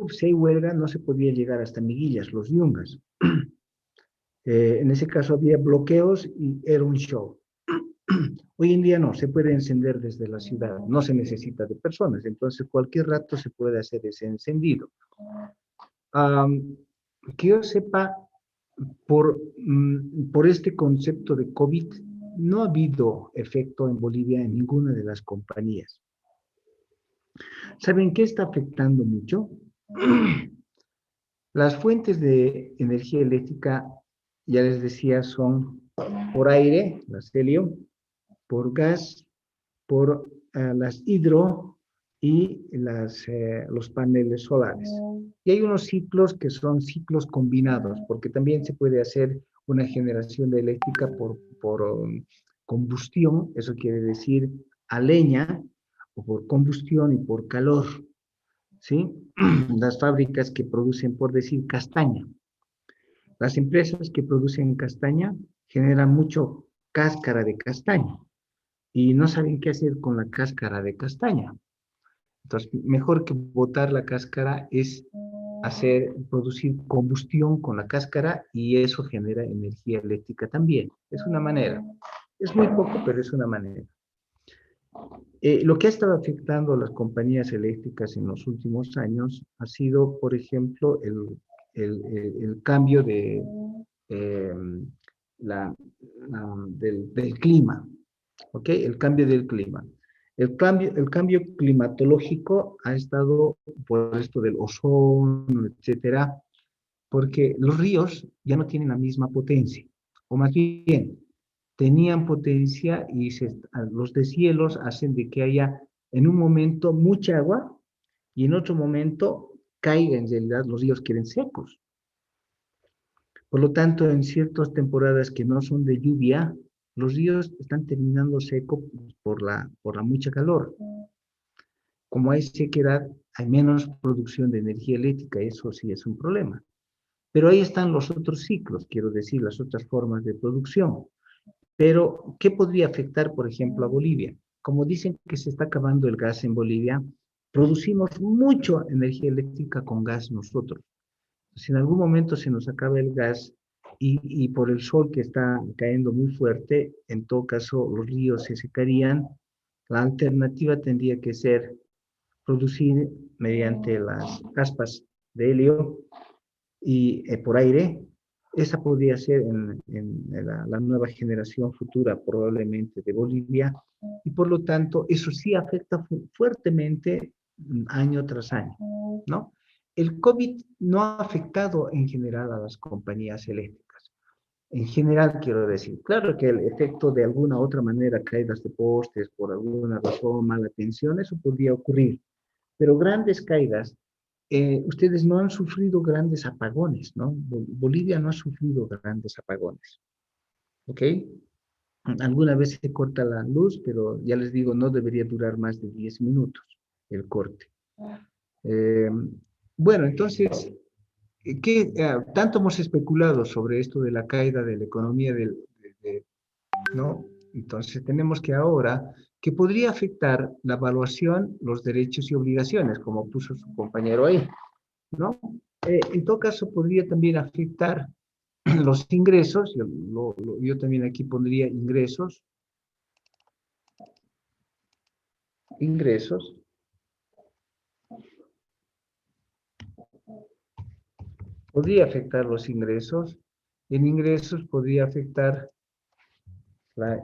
Si hay huelga no se podía llegar hasta Miguillas, los yungas. En ese caso había bloqueos y era un show. Hoy en día no, se puede encender desde la ciudad, no se necesita de personas, entonces cualquier rato se puede hacer ese encendido. Que yo sepa, por este concepto de COVID, no ha habido efecto en Bolivia en ninguna de las compañías. ¿Saben qué está afectando mucho? Las fuentes de energía eléctrica, ya les decía, son por aire, las helio, por gas, por las hidro y los paneles solares. Y hay unos ciclos que son ciclos combinados, porque también se puede hacer una generación de eléctrica por combustión, eso quiere decir a leña, o por combustión y por calor, ¿sí? Las fábricas que producen, por decir, castaña. Las empresas que producen castaña generan mucho cáscara de castaña y no saben qué hacer con la cáscara de castaña. Entonces, mejor que botar la cáscara es producir combustión con la cáscara y eso genera energía eléctrica también. Es una manera. Es muy poco, pero es una manera. Lo que ha estado afectando a las compañías eléctricas en los últimos años ha sido, por ejemplo, el cambio eh, del clima, ¿ok? El cambio del clima. El cambio climatológico ha estado por esto del ozono, etcétera, porque los ríos ya no tienen la misma potencia, o más bien, tenían potencia y los deshielos hacen de que haya en un momento mucha agua y en otro momento caiga, en realidad los ríos queden secos. Por lo tanto, en ciertas temporadas que no son de lluvia, los ríos están terminando secos por la mucha calor. Como hay sequedad, hay menos producción de energía eléctrica, eso sí es un problema. Pero ahí están los otros ciclos, quiero decir, las otras formas de producción. Pero, ¿qué podría afectar, por ejemplo, a Bolivia? Como dicen que se está acabando el gas en Bolivia, producimos mucha energía eléctrica con gas nosotros. Si en algún momento se nos acaba el gas y por el sol que está cayendo muy fuerte, en todo caso los ríos se secarían, la alternativa tendría que ser producir mediante las aspas de helio y por aire. Esa podría ser en la nueva generación futura probablemente de Bolivia y por lo tanto eso sí afecta fuertemente año tras año, ¿no? El COVID no ha afectado en general a las compañías eléctricas. En general, quiero decir, claro que el efecto de alguna otra manera, caídas de postes, por alguna razón, mala tensión, eso podría ocurrir. Pero grandes caídas, ustedes no han sufrido grandes apagones, ¿no? Bolivia no ha sufrido grandes apagones, ¿ok? Alguna vez se corta la luz, pero ya les digo, no debería durar más de 10 minutos el corte. Eh, bueno, entonces, tanto hemos especulado sobre esto de la caída de la economía ¿no? Entonces tenemos que ahora, que podría afectar la evaluación, los derechos y obligaciones, como puso su compañero ahí, ¿no? En todo caso, podría también afectar los ingresos, yo también aquí pondría ingresos, podría afectar los ingresos, en ingresos podría afectar la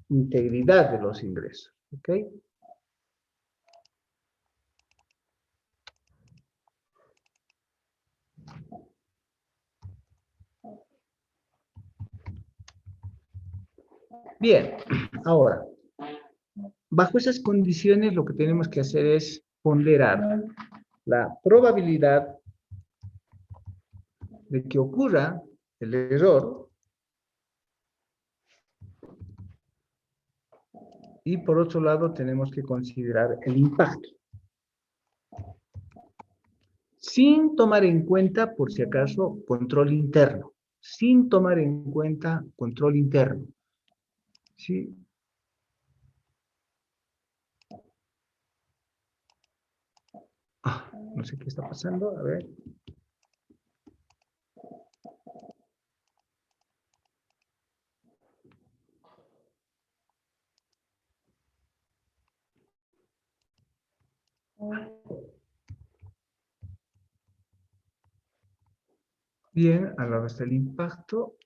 integridad de los ingresos, ¿ok? Bien, ahora, bajo esas condiciones lo que tenemos que hacer es ponderar la probabilidad de que ocurra el error y por otro lado tenemos que considerar el impacto. Sin tomar en cuenta, por si acaso, control interno. Sin tomar en cuenta control interno. ¿Sí? No sé qué está pasando, a ver. Bien, al lado está el impacto.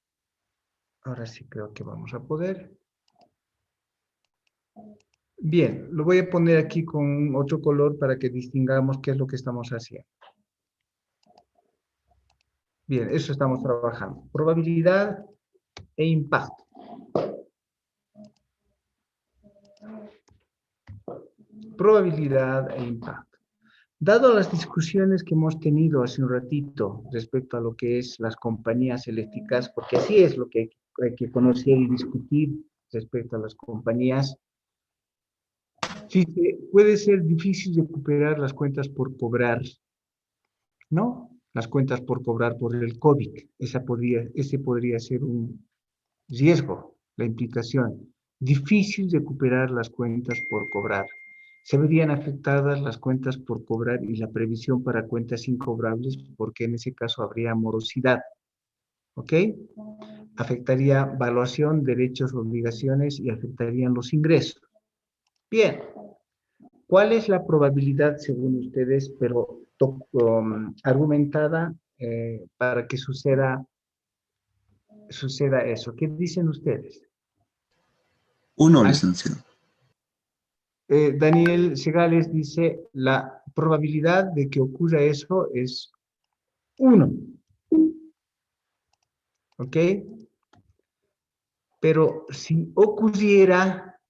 Ahora sí creo que vamos a poder. Bien, lo voy a poner aquí con otro color para que distingamos qué es lo que estamos haciendo. Bien, eso estamos trabajando. Probabilidad e impacto. Probabilidad e impacto. Dado las discusiones que hemos tenido hace un ratito respecto a lo que es las compañías eléctricas, porque así es lo que hay que conocer y discutir respecto a las compañías, sí, puede ser difícil recuperar las cuentas por cobrar, ¿no? Las cuentas por cobrar por el COVID. Ese podría ser un riesgo, la implicación. Difícil recuperar las cuentas por cobrar. Se verían afectadas las cuentas por cobrar y la previsión para cuentas incobrables, porque en ese caso habría morosidad. ¿Ok? Afectaría valuación, derechos, obligaciones y afectarían los ingresos. Bien. ¿Cuál es la probabilidad, según ustedes, pero argumentada para que suceda eso? ¿Qué dicen ustedes? 1, licenciado. Daniel Segales dice, la probabilidad de que ocurra eso es 1. ¿Ok? Pero si ocurriera,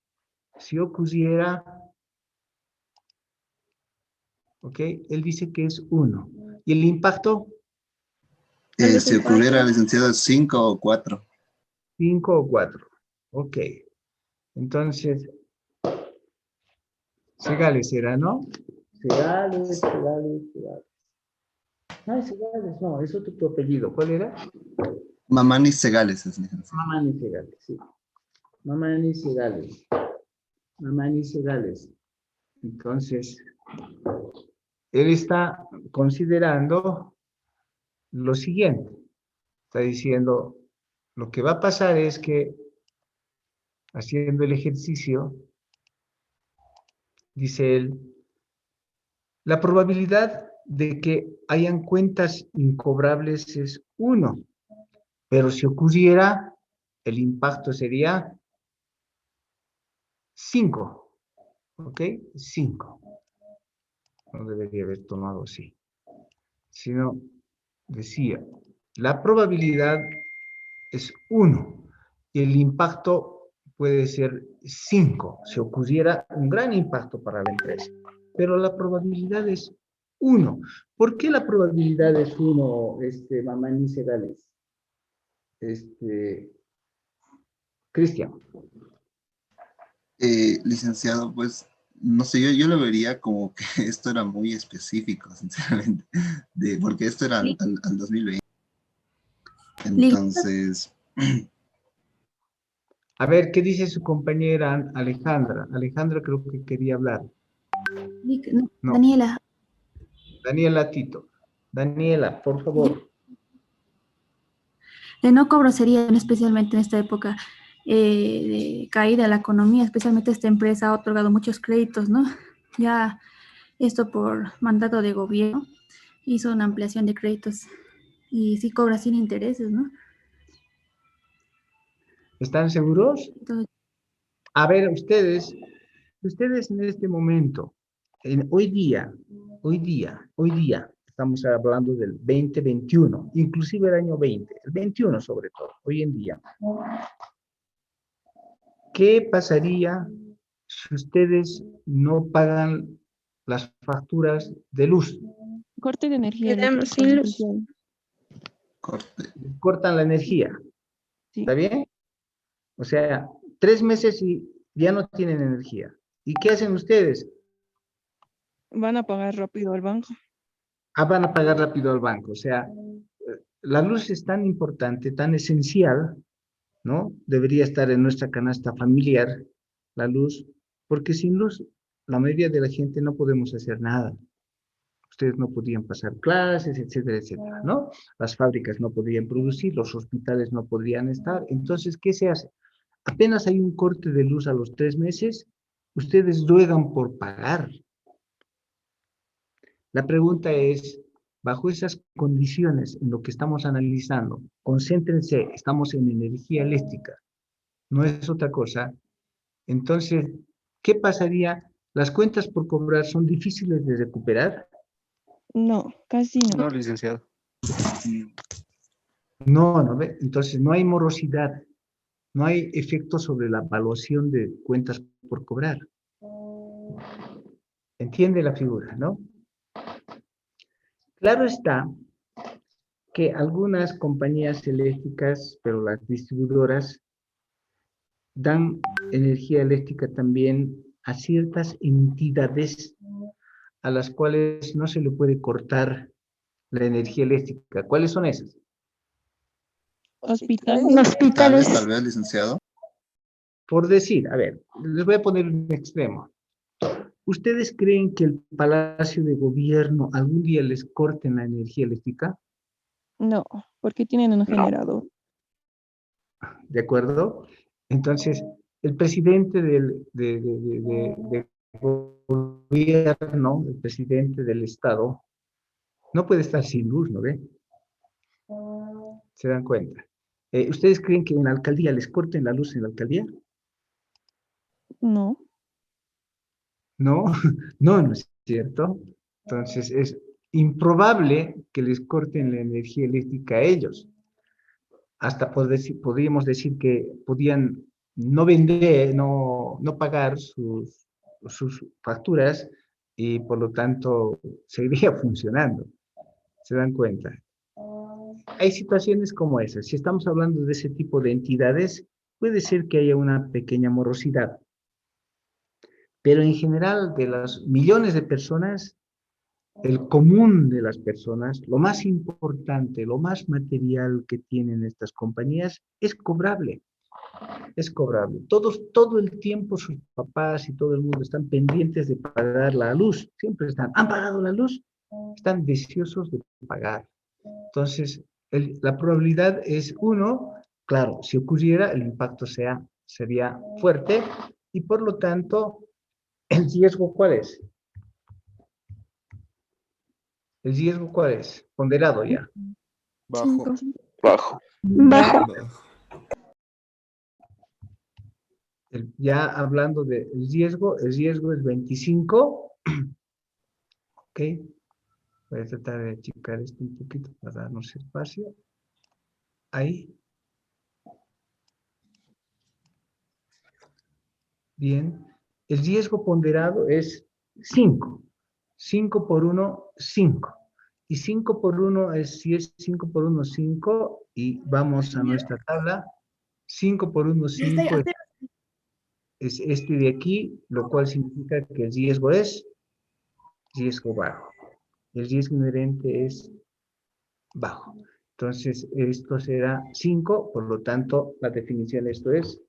¿ok? Él dice que es 1. ¿Y el impacto? Si ocurriera, licenciado, 5 o 4. 5 o 4. Ok. Entonces, Segales era, ¿no? Segales. No, Segales, no, es otro tu apellido. ¿Cuál era? Mamani Segales, licenciado. Mamani Segales, sí. Mamani Segales. Entonces, él está considerando lo siguiente. Está diciendo, lo que va a pasar es que, haciendo el ejercicio, dice él, la probabilidad de que hayan cuentas incobrables es 1, pero si ocurriera, el impacto sería 5, ¿ok? 5. No debería haber tomado así, sino decía, la probabilidad es 1 y el impacto puede ser 5, si ocurriera un gran impacto para la empresa, pero la probabilidad es 1. ¿Por qué la probabilidad es 1, Mamani Segales? Cristian. Licenciado, pues, no sé, yo lo vería como que esto era muy específico, sinceramente, porque esto era al 2020. Entonces... A ver, ¿qué dice su compañera Alejandra? Alejandra creo que quería hablar. No. Daniela. Daniela Tito. Daniela, por favor. De no cobro sería, especialmente en esta época de caída de la economía, especialmente esta empresa ha otorgado muchos créditos, ¿no? Ya esto por mandato de gobierno hizo una ampliación de créditos y sí cobra sin intereses, ¿no? ¿Están seguros? Entonces, A ver, ustedes en este momento, hoy día, estamos hablando del 2021, inclusive el año 20, el 21 sobre todo, hoy en día. ¿Qué pasaría si ustedes no pagan las facturas de luz? Corte de energía Quedamos eléctrica. sin luz. licenciado. Corte. Cortan la energía. Sí. ¿Está bien? O sea, 3 meses y ya no tienen energía. ¿Y qué hacen ustedes? Van a pagar rápido al banco. Van a pagar rápido al banco. O sea, la luz es tan importante, tan esencial, ¿no? Debería estar en nuestra canasta familiar, la luz, porque sin luz, la mayoría de la gente no podemos hacer nada. Ustedes no podían pasar clases, etcétera, etcétera, ¿no? Las fábricas no podían producir, los hospitales no podrían estar. Entonces, ¿qué se hace? Apenas hay un corte de luz a los 3 meses, ustedes ruegan por pagar. La pregunta es, bajo esas condiciones en lo que estamos analizando, concéntrense, estamos en energía eléctrica, no es otra cosa. Entonces, ¿qué pasaría? ¿Las cuentas por cobrar son difíciles de recuperar? No, casi no. No, licenciado. No, no ve. Entonces no hay morosidad, no hay efecto sobre la evaluación de cuentas por cobrar. ¿Entiende la figura, no? Claro está que algunas compañías eléctricas, pero las distribuidoras, dan energía eléctrica también a ciertas entidades a las cuales no se le puede cortar la energía eléctrica. ¿Cuáles son esas? Hospitales. Tal vez, licenciado. Por decir, a ver, les voy a poner un extremo. ¿Ustedes creen que el Palacio de Gobierno algún día les corten la energía eléctrica? No, porque tienen un generador. ¿De acuerdo? Entonces, el presidente del gobierno, el presidente del Estado, no puede estar sin luz, ¿no ve? ¿Se dan cuenta? ¿Ustedes creen que en la alcaldía les corten la luz en la alcaldía? No. No, no es cierto. Entonces, es improbable que les corten la energía eléctrica a ellos. Hasta podríamos decir que podían no vender, no pagar sus facturas y por lo tanto seguiría funcionando. ¿Se dan cuenta? Hay situaciones como esas. Si estamos hablando de ese tipo de entidades, puede ser que haya una pequeña morosidad. Pero en general, de las millones de personas, el común de las personas, lo más importante, lo más material que tienen estas compañías es cobrable. Es cobrable. Todo el tiempo sus papás y todo el mundo están pendientes de pagar la luz. Siempre están, ¿han pagado la luz? Están deseosos de pagar. Entonces, la probabilidad es 1, claro, si ocurriera, el impacto sería fuerte y por lo tanto, ¿el riesgo cuál es? ¿El riesgo cuál es? Ponderado ya. Bajo. Bajo. Ya hablando del riesgo, el riesgo es 25. Ok. Voy a tratar de achicar esto un poquito para darnos espacio. Ahí. Bien. El riesgo ponderado es 5. 5 por 1, 5. Y 5 por 1 es, si es 5 por 1, 5. Y vamos a nuestra tabla. 5 por 1, 5 es este de aquí, lo cual significa que el riesgo es riesgo bajo. El riesgo inherente es bajo. Entonces, esto será 5, por lo tanto, la definición de esto es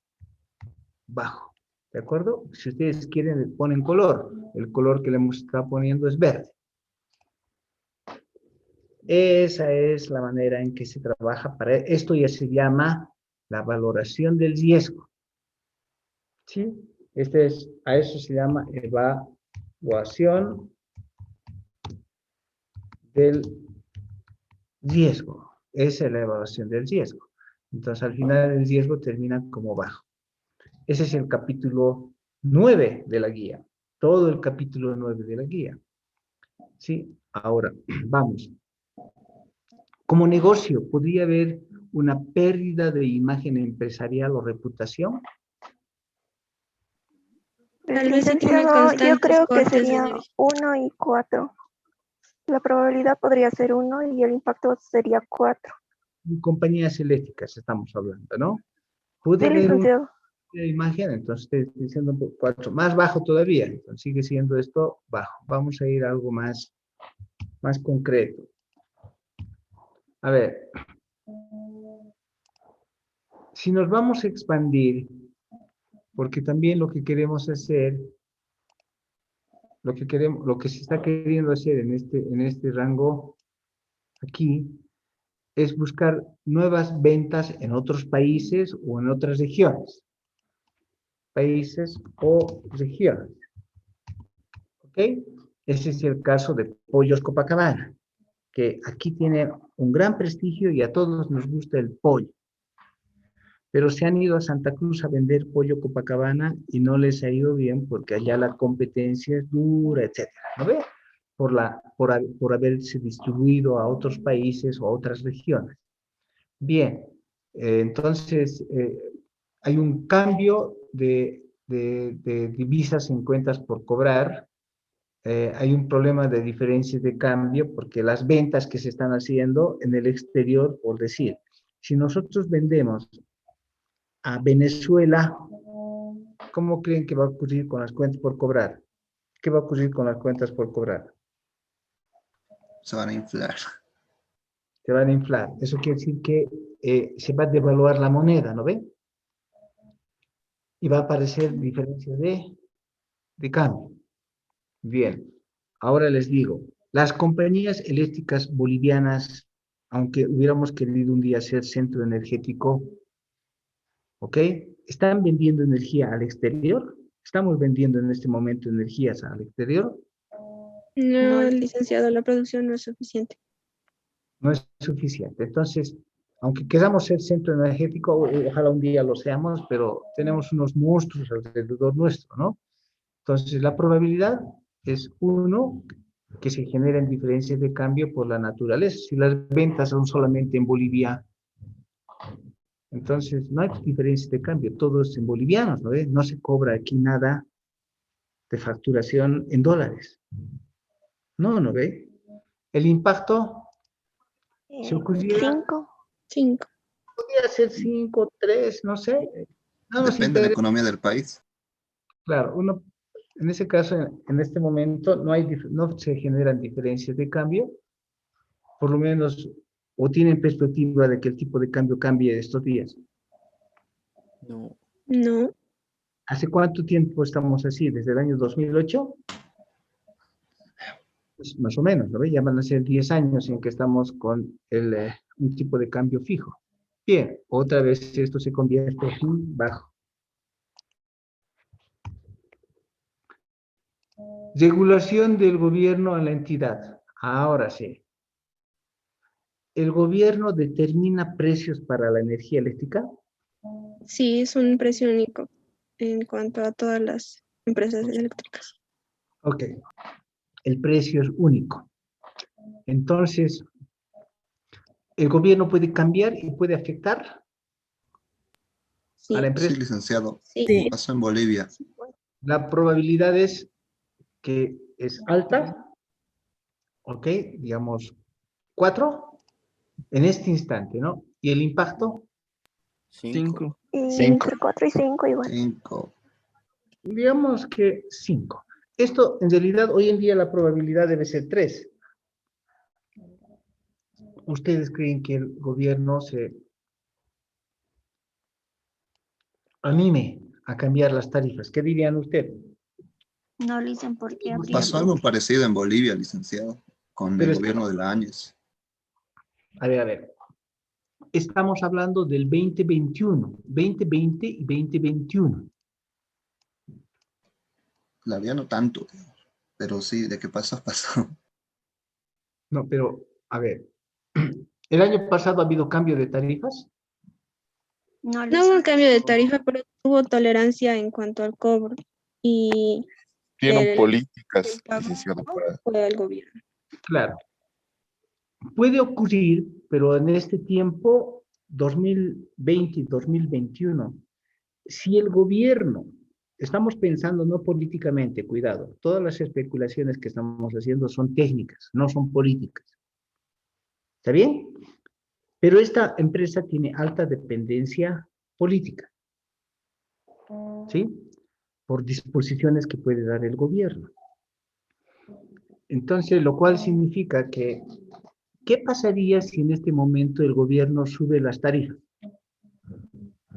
bajo. ¿De acuerdo? Si ustedes quieren, le ponen color. El color que le hemos estado poniendo es verde. Esa es la manera en que se trabaja para esto. Ya se llama la valoración del riesgo. ¿Sí? A eso se llama evaluación del riesgo. Esa es la evaluación del riesgo. Entonces, al final el riesgo termina como bajo. Ese es el capítulo 9 de la guía. Todo el capítulo 9 de la guía. ¿Sí? Ahora, vamos. Como negocio, ¿podría haber una pérdida de imagen empresarial o reputación? Tal vez si tiene Licenciado, yo constantes creo que cortes de sería energía. 1 y 4. La probabilidad podría ser 1 y el impacto sería 4. Compañías eléctricas estamos hablando, ¿no? Sí, Puede haber una licenciado. imagen, entonces estoy diciendo 4, más bajo todavía, entonces sigue siendo esto bajo. Vamos a ir a algo más concreto. A ver, si nos vamos a expandir, porque también lo que queremos hacer, lo que se está queriendo hacer en este rango aquí, es buscar nuevas ventas en otros países o en otras regiones. Países o regiones. ¿Ok? Ese es el caso de Pollos Copacabana, que aquí tiene un gran prestigio y a todos nos gusta el pollo. pero se han ido a Santa Cruz a vender pollo Copacabana y no les ha ido bien porque allá la competencia es dura, etcétera, ¿no ve? Por haberse distribuido a otros países o a otras regiones. Bien, entonces hay un cambio de divisas en cuentas por cobrar. Hay un problema de diferencias de cambio porque las ventas que se están haciendo en el exterior, por decir, si nosotros vendemos a Venezuela, ¿cómo creen que va a ocurrir con las cuentas por cobrar? ¿Qué va a ocurrir con las cuentas por cobrar? Se van a inflar. Se van a inflar. Eso quiere decir que se va a devaluar la moneda, ¿no ven? Y va a aparecer diferencias de cambio. Bien, ahora les digo, las compañías eléctricas bolivianas, aunque hubiéramos querido un día ser centro energético, ¿ok? ¿Están vendiendo energía al exterior? ¿Estamos vendiendo en este momento energías al exterior? No, licenciado, la producción no es suficiente. No es suficiente. Entonces, aunque queramos ser centro energético, ojalá un día lo seamos, pero tenemos unos monstruos alrededor nuestro, ¿no? Entonces, la probabilidad es uno, que se generen diferencias de cambio por la naturaleza. Si las ventas son solamente en Bolivia, entonces no hay diferencias de cambio, todo es en bolivianos, ¿no? No se cobra aquí nada de facturación en dólares. No ve. El impacto se ocurriera, 5. podría ser 5, 3, no sé. No nos Depende de la interesa. economía del país. Claro, uno, en ese caso, en este momento, no se generan diferencias de cambio, por lo menos, o tienen perspectiva de que el tipo de cambio cambie estos días. No. No, ¿Hace cuánto tiempo estamos así? ¿Desde el año 2008? Pues más o menos, ¿no ve? Ya van a ser 10 años en que estamos con un tipo de cambio fijo. Bien, otra vez esto se convierte en bajo. Regulación del gobierno a la entidad. Ahora sí. ¿El gobierno determina precios para la energía eléctrica? sí, es un precio único en cuanto a todas las empresas eléctricas. Ok. El precio es único. Entonces, ¿el gobierno puede cambiar y puede afectar a la Sí, empresa? Sí, licenciado. sí, Pasó en Bolivia. La probabilidad es que es alta, ok, digamos 4 en este instante, ¿no? ¿Y el impacto? 5. Entre 4 y 5 igual. 5. Digamos que 5. Esto, en realidad, hoy en día la probabilidad debe ser 3. ¿Ustedes creen que el gobierno se anime a cambiar las tarifas? ¿Qué dirían ustedes? No le dicen por qué habría. Pasó algo parecido en Bolivia, licenciado, con Pero el gobierno de la Áñez. a ver. Estamos hablando del 2021, 2020 y 2021. La verdad no tanto, pero sí, de qué pasó, pasó. No, pero, a ver, ¿el año pasado ha habido cambio de tarifas? No le no hubo un dicen. cambio de tarifa, pero hubo tolerancia en cuanto al cobro y Dieron el políticas, pago licenciado, para... fue al gobierno. Claro. Puede ocurrir, pero en este tiempo, 2020 y 2021, si el gobierno, estamos pensando no políticamente, cuidado, todas las especulaciones que estamos haciendo son técnicas, no son políticas. ¿Está bien? Pero esta empresa tiene alta dependencia política, ¿sí? Por disposiciones que puede dar el gobierno. Entonces, lo cual significa que, ¿qué pasaría si en este momento el gobierno sube las tarifas?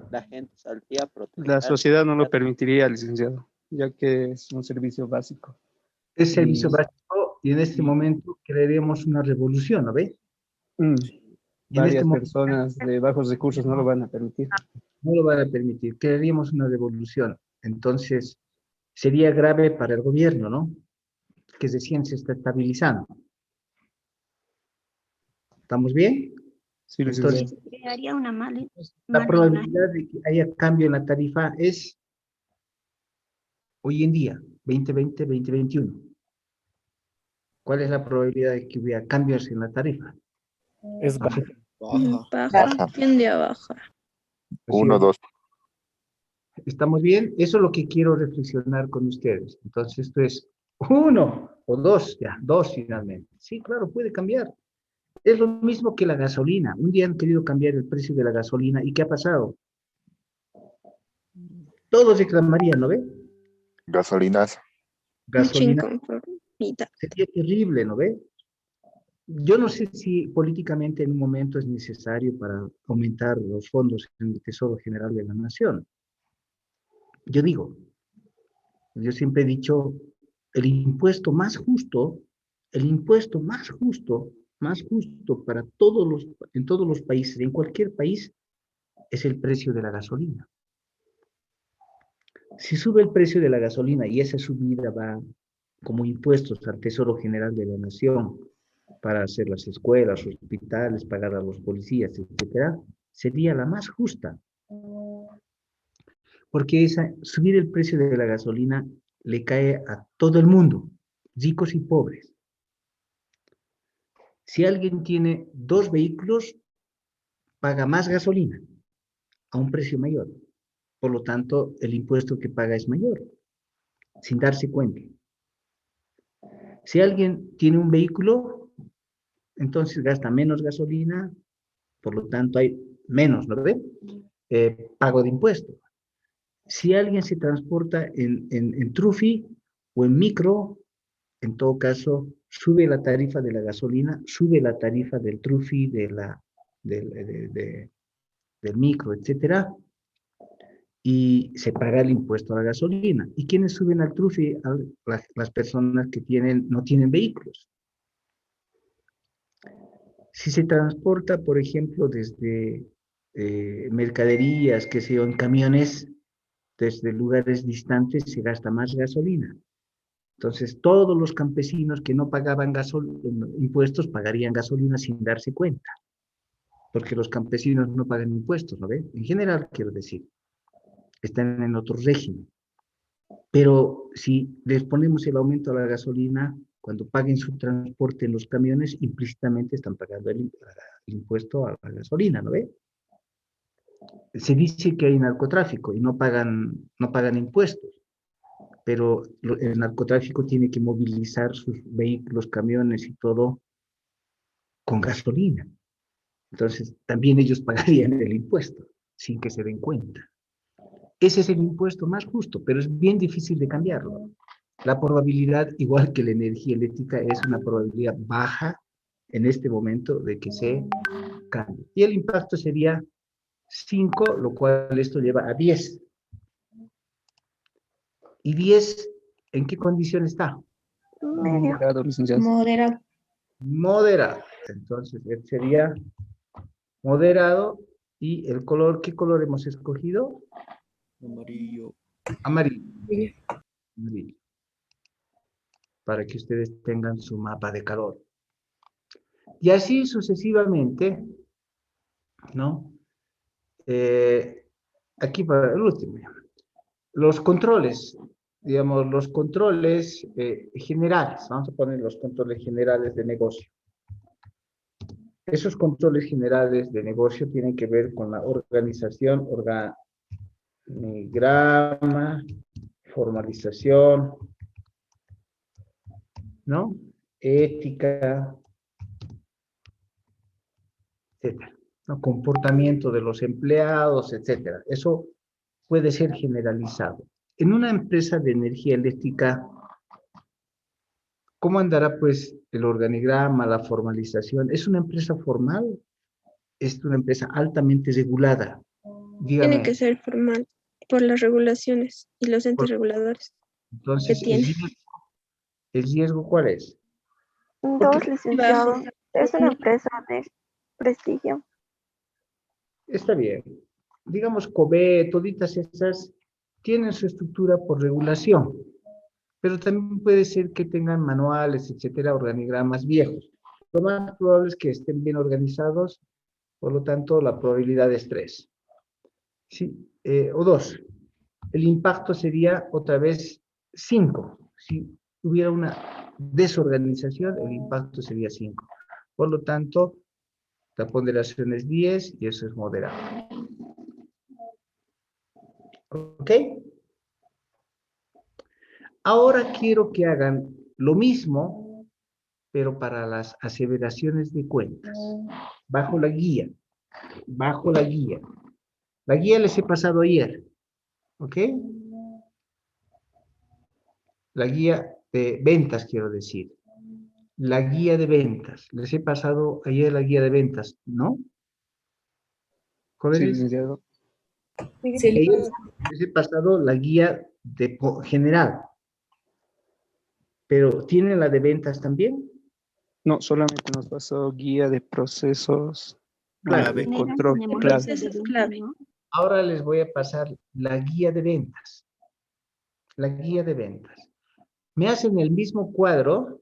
La gente saldría a protestar. La sociedad no lo permitiría, licenciado, ya que es un servicio básico. Es servicio básico y en este momento crearemos una revolución, ¿no ve? Y en este Varias momento personas de bajos recursos no lo van a permitir. no lo van a permitir, crearíamos una revolución. Entonces, sería grave para el gobierno, ¿no? Que recién se está estabilizando. ¿Estamos bien? Sí, licenciado. Entonces, Crearía una mala la probabilidad de que haya cambio en la tarifa es hoy en día, 2020, 2021. ¿Cuál es la probabilidad de que hubiera cambios en la tarifa? Es baja. Baja, tiende a bajar. 1, 2. ¿Estamos bien? Eso es lo que quiero reflexionar con ustedes. Entonces, esto es 1 o 2, ya, 2 finalmente. Sí, claro, puede cambiar. Es lo mismo que la gasolina. Un día han querido cambiar el precio de la gasolina. ¿Y qué ha pasado? Todos reclamarían, ¿no ve? Gasolinas. Mucha Gasolina. inconformidad. Sería terrible, ¿no ve? Yo no sé si políticamente en un momento es necesario para aumentar los fondos en el Tesoro General de la Nación. Yo digo, yo siempre he dicho, el impuesto más justo para en todos los países, en cualquier país, es el precio de la gasolina. Si sube el precio de la gasolina y esa subida va como impuestos al Tesoro General de la Nación para hacer las escuelas, hospitales, pagar a los policías, etcétera, sería la más justa. Porque subir el precio de la gasolina le cae a todo el mundo, ricos y pobres. Si alguien tiene 2 vehículos, paga más gasolina a un precio mayor. Por lo tanto, el impuesto que paga es mayor, sin darse cuenta. Si alguien tiene un vehículo, entonces gasta menos gasolina, por lo tanto hay menos, ¿no ve? Pago de impuestos. Si alguien se transporta en trufi o en micro, en todo caso, sube la tarifa de la gasolina, sube la tarifa del trufi, del micro, etcétera, y se paga el impuesto a la gasolina. ¿Y quiénes suben al trufi? Las personas que no tienen vehículos. Si se transporta, por ejemplo, desde mercaderías, que sé yo, en camiones, desde lugares distantes, se gasta más gasolina. Entonces, todos los campesinos que no pagaban impuestos pagarían gasolina sin darse cuenta, porque los campesinos no pagan impuestos, ¿no ve? En general, quiero decir, están en otro régimen. Pero si les ponemos el aumento a la gasolina, cuando paguen su transporte en los camiones, implícitamente están pagando el impuesto a la gasolina, ¿no ve? Se dice que hay narcotráfico y no pagan impuestos, pero el narcotráfico tiene que movilizar sus vehículos, camiones y todo con gasolina. Entonces, también ellos pagarían el impuesto sin que se den cuenta. Ese es el impuesto más justo, pero es bien difícil de cambiarlo. La probabilidad, igual que la energía eléctrica, es una probabilidad baja en este momento de que se cambie. Y el impacto sería 5, lo cual esto lleva a 10. ¿Y 10 en qué condición está? Medio. Moderado, licenciado. Moderado. Moderado. Entonces, sería moderado. ¿Y el color? ¿Qué color hemos escogido? Amarillo. Amarillo. Amarillo. Para que ustedes tengan su mapa de calor. Y así sucesivamente, ¿no? Aquí para el último. Los controles, digamos, los controles generales. Vamos a poner los controles generales de negocio. Esos controles generales de negocio tienen que ver con la organización, organigrama, formalización, ¿no? Ética, etcétera, ¿no? Comportamiento de los empleados, etcétera. Eso puede ser generalizado. En una empresa de energía eléctrica, ¿cómo andará pues el organigrama, la formalización? ¿Es una empresa formal? ¿Es una empresa altamente regulada? Dígame. Tiene que ser formal por las regulaciones y los entes reguladores Entonces, que tiene. ¿el riesgo cuál es? 2, licenciado. Es una empresa de prestigio. Está bien. Digamos, COBE, toditas esas tienen su estructura por regulación, pero también puede ser que tengan manuales, etcétera, organigramas viejos. Lo más probable es que estén bien organizados Por lo tanto, la probabilidad es 3. Sí, o 2. El impacto sería otra vez 5. Si hubiera una desorganización, el impacto sería 5. Por lo tanto, la ponderación es 10 y eso es moderado. ¿Ok? Ahora quiero que hagan lo mismo, pero para las aseveraciones de cuentas. Bajo la guía. Bajo la guía. La guía les he pasado ayer. ¿Ok? La guía de ventas, quiero decir. La guía de ventas. Les he pasado ayer la guía de ventas, ¿no? Sí, ¿Jóvenes? licenciado. Ayer les he pasado la guía de general. Pero ¿tienen la de ventas también? No, solamente nos pasó guía de procesos, Claro. de control. Claro. Eso es clave. Ahora les voy a pasar la guía de ventas. La guía de ventas. Me hacen el mismo cuadro,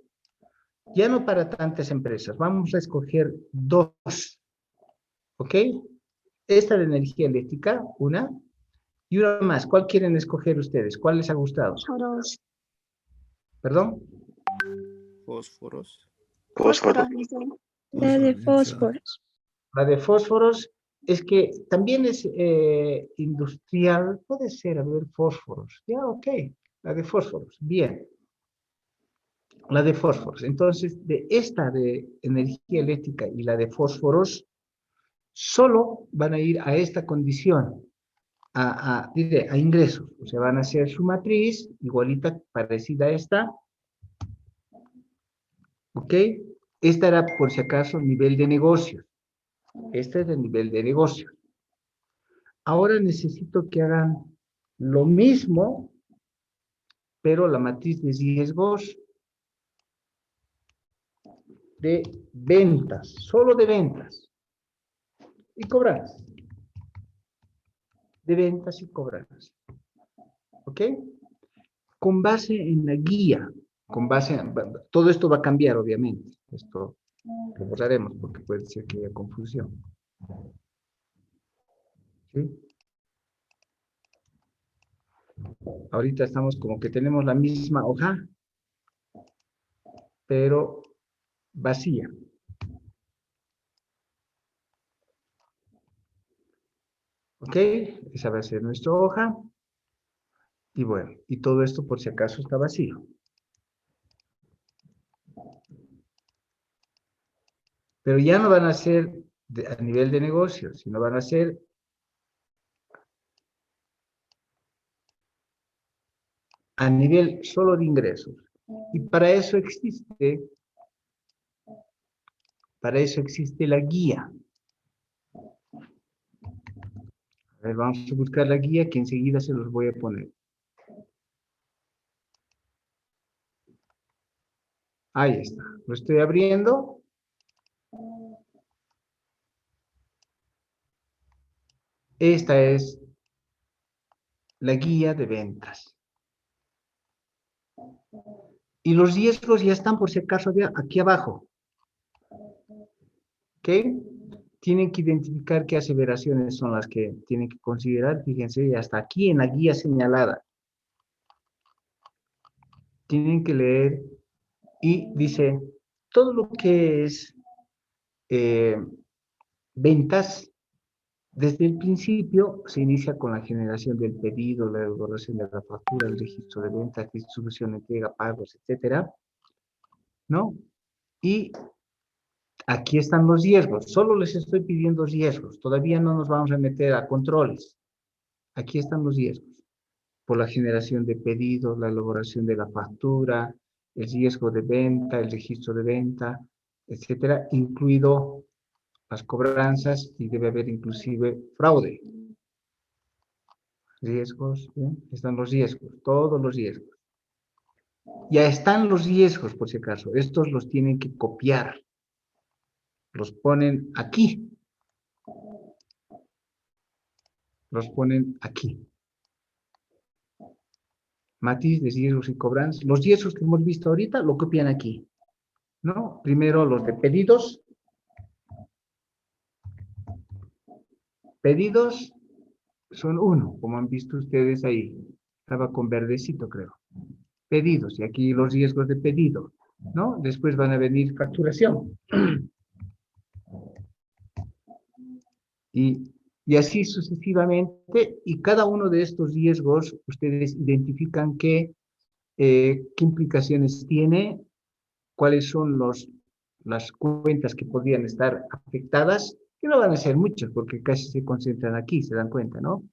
ya no para tantas empresas. Vamos a escoger 2. ¿Ok? Esta de energía eléctrica, una. Y una más. ¿Cuál quieren escoger ustedes? ¿Cuál les ha gustado? ¿Perdón? Fósforos. Fósforo. La de fósforos. La de fósforos es que también es industrial. Puede ser, a ver, fósforos. Ya, ok. La de fósforos. Bien. La de fósforos. Entonces, de esta de energía eléctrica y la de fósforos, solo van a ir a esta condición, a ingresos. O sea, van a hacer su matriz, igualita, parecida a esta. ¿Ok? Esta era, por si acaso, nivel de negocio. Este es el nivel de negocio. Ahora necesito que hagan lo mismo, pero la matriz de riesgos de ventas, solo de ventas y cobranzas. De ventas y cobranzas. ¿Ok? Con base en la guía, todo esto va a cambiar, obviamente. Esto lo borraremos porque puede ser que haya confusión. ¿Sí? Ahorita estamos como que tenemos la misma hoja, pero vacía. ¿Ok? Esa va a ser nuestra hoja. Y bueno, y todo esto por si acaso está vacío. Pero ya no van a ser a nivel de negocio, sino van a ser a nivel solo de ingresos. Y para eso existe la guía. A ver, vamos a buscar la guía que enseguida se los voy a poner. Ahí está. Lo estoy abriendo. Esta es la guía de ventas. Y los riesgos ya están por si acaso aquí abajo. ¿Ok? Tienen que identificar qué aseveraciones son las que tienen que considerar. Fíjense, hasta aquí en la guía señalada. Tienen que leer y dice, todo lo que es ventas, desde el principio se inicia con la generación del pedido, la elaboración de la factura, el registro de ventas, distribución, entrega, pagos, etcétera, ¿no? Y aquí están los riesgos. Solo les estoy pidiendo riesgos. Todavía no nos vamos a meter a controles. Aquí están los riesgos. Por la generación de pedidos, la elaboración de la factura, el riesgo de venta, el registro de venta, etcétera, incluido las cobranzas y debe haber inclusive fraude. Riesgos, ¿sí? Están los riesgos, todos los riesgos. Ya están los riesgos, por si acaso. Estos los tienen que copiar. Los ponen aquí. Los ponen aquí. Matiz de riesgos y cobranzas. Los riesgos que hemos visto ahorita lo copian aquí, ¿no? Primero los de pedidos. Pedidos son 1, como han visto ustedes ahí. Estaba con verdecito, creo. Pedidos, y aquí los riesgos de pedido, ¿no? Después van a venir facturación. Y así sucesivamente, y cada uno de estos riesgos, ustedes identifican qué implicaciones tiene, cuáles son las cuentas que podrían estar afectadas, que no van a ser muchas, porque casi se concentran aquí, se dan cuenta, ¿no?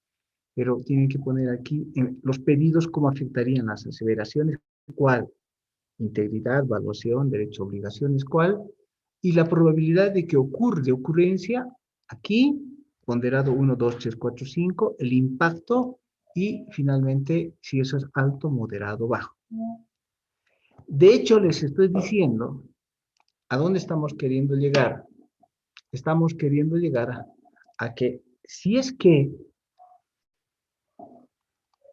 Pero tienen que poner aquí los pedidos, cómo afectarían las aseveraciones, cuál, integridad, valuación, derecho, obligaciones, cuál, y la probabilidad de que de ocurrencia, aquí, ponderado 1, 2, 3, 4, 5, el impacto, y finalmente, si eso es alto, moderado, bajo. De hecho, les estoy diciendo a dónde estamos queriendo llegar. Estamos queriendo llegar a que si es que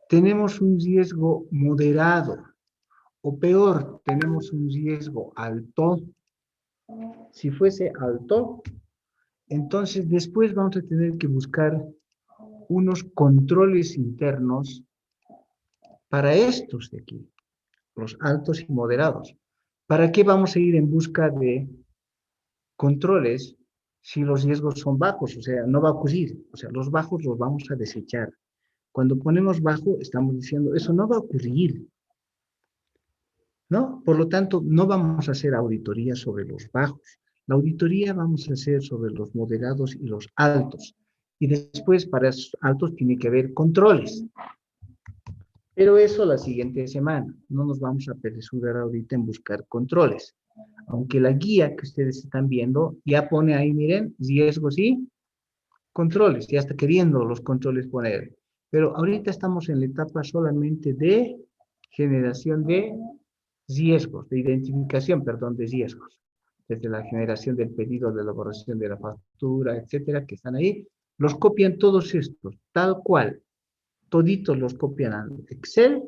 tenemos un riesgo moderado, o peor, tenemos un riesgo alto, si fuese alto, entonces después vamos a tener que buscar unos controles internos para estos de aquí, los altos y moderados. ¿Para qué vamos a ir en busca de controles si los riesgos son bajos? O sea, no va a ocurrir. O sea, los bajos los vamos a desechar. Cuando ponemos bajo, estamos diciendo, eso no va a ocurrir, ¿no? Por lo tanto, no vamos a hacer auditoría sobre los bajos. La auditoría vamos a hacer sobre los moderados y los altos. Y después, para esos altos, tiene que haber controles. Pero eso la siguiente semana. No nos vamos a apresurar ahorita en buscar controles. Aunque la guía que ustedes están viendo ya pone ahí, miren, riesgos y controles. Ya está queriendo los controles poner. Pero ahorita estamos en la etapa solamente de generación de riesgos, de identificación, perdón, de riesgos. Desde la generación del pedido, de elaboración de la factura, etcétera, que están ahí. Los copian todos estos, tal cual. Toditos los copian al Excel,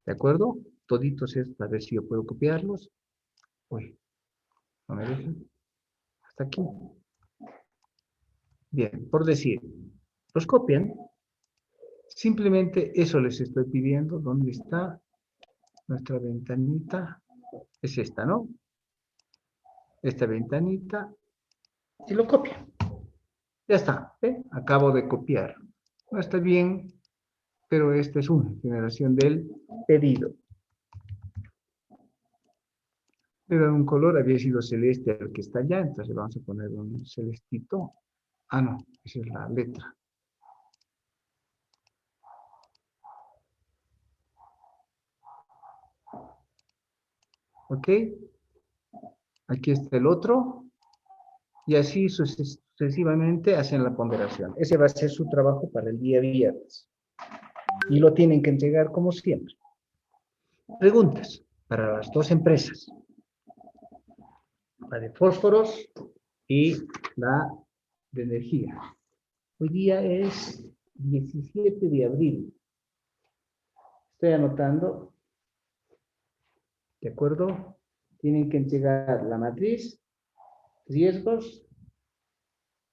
¿de acuerdo? Toditos estos, a ver si yo puedo copiarlos. Uy, no me dejan. Hasta aquí. Bien, por decir, los copian. Simplemente eso les estoy pidiendo. ¿Dónde está nuestra ventanita? Es esta, ¿no? Esta ventanita. Y lo copian. Ya está. ¿Eh? Acabo de copiar. No está bien, pero esta es una generación del pedido. Le dan un color, había sido celeste el que está allá, entonces le vamos a poner un celestito. Ah, no, esa es la letra. ¿Ok? Aquí está el otro. Y así sucesivamente hacen la ponderación. Ese va a ser su trabajo para el día viernes. Y lo tienen que entregar como siempre. Preguntas para las dos empresas. La de fósforos y la de energía. Hoy día es 17 de abril. Estoy anotando. ¿De acuerdo? Tienen que entregar la matriz, riesgos,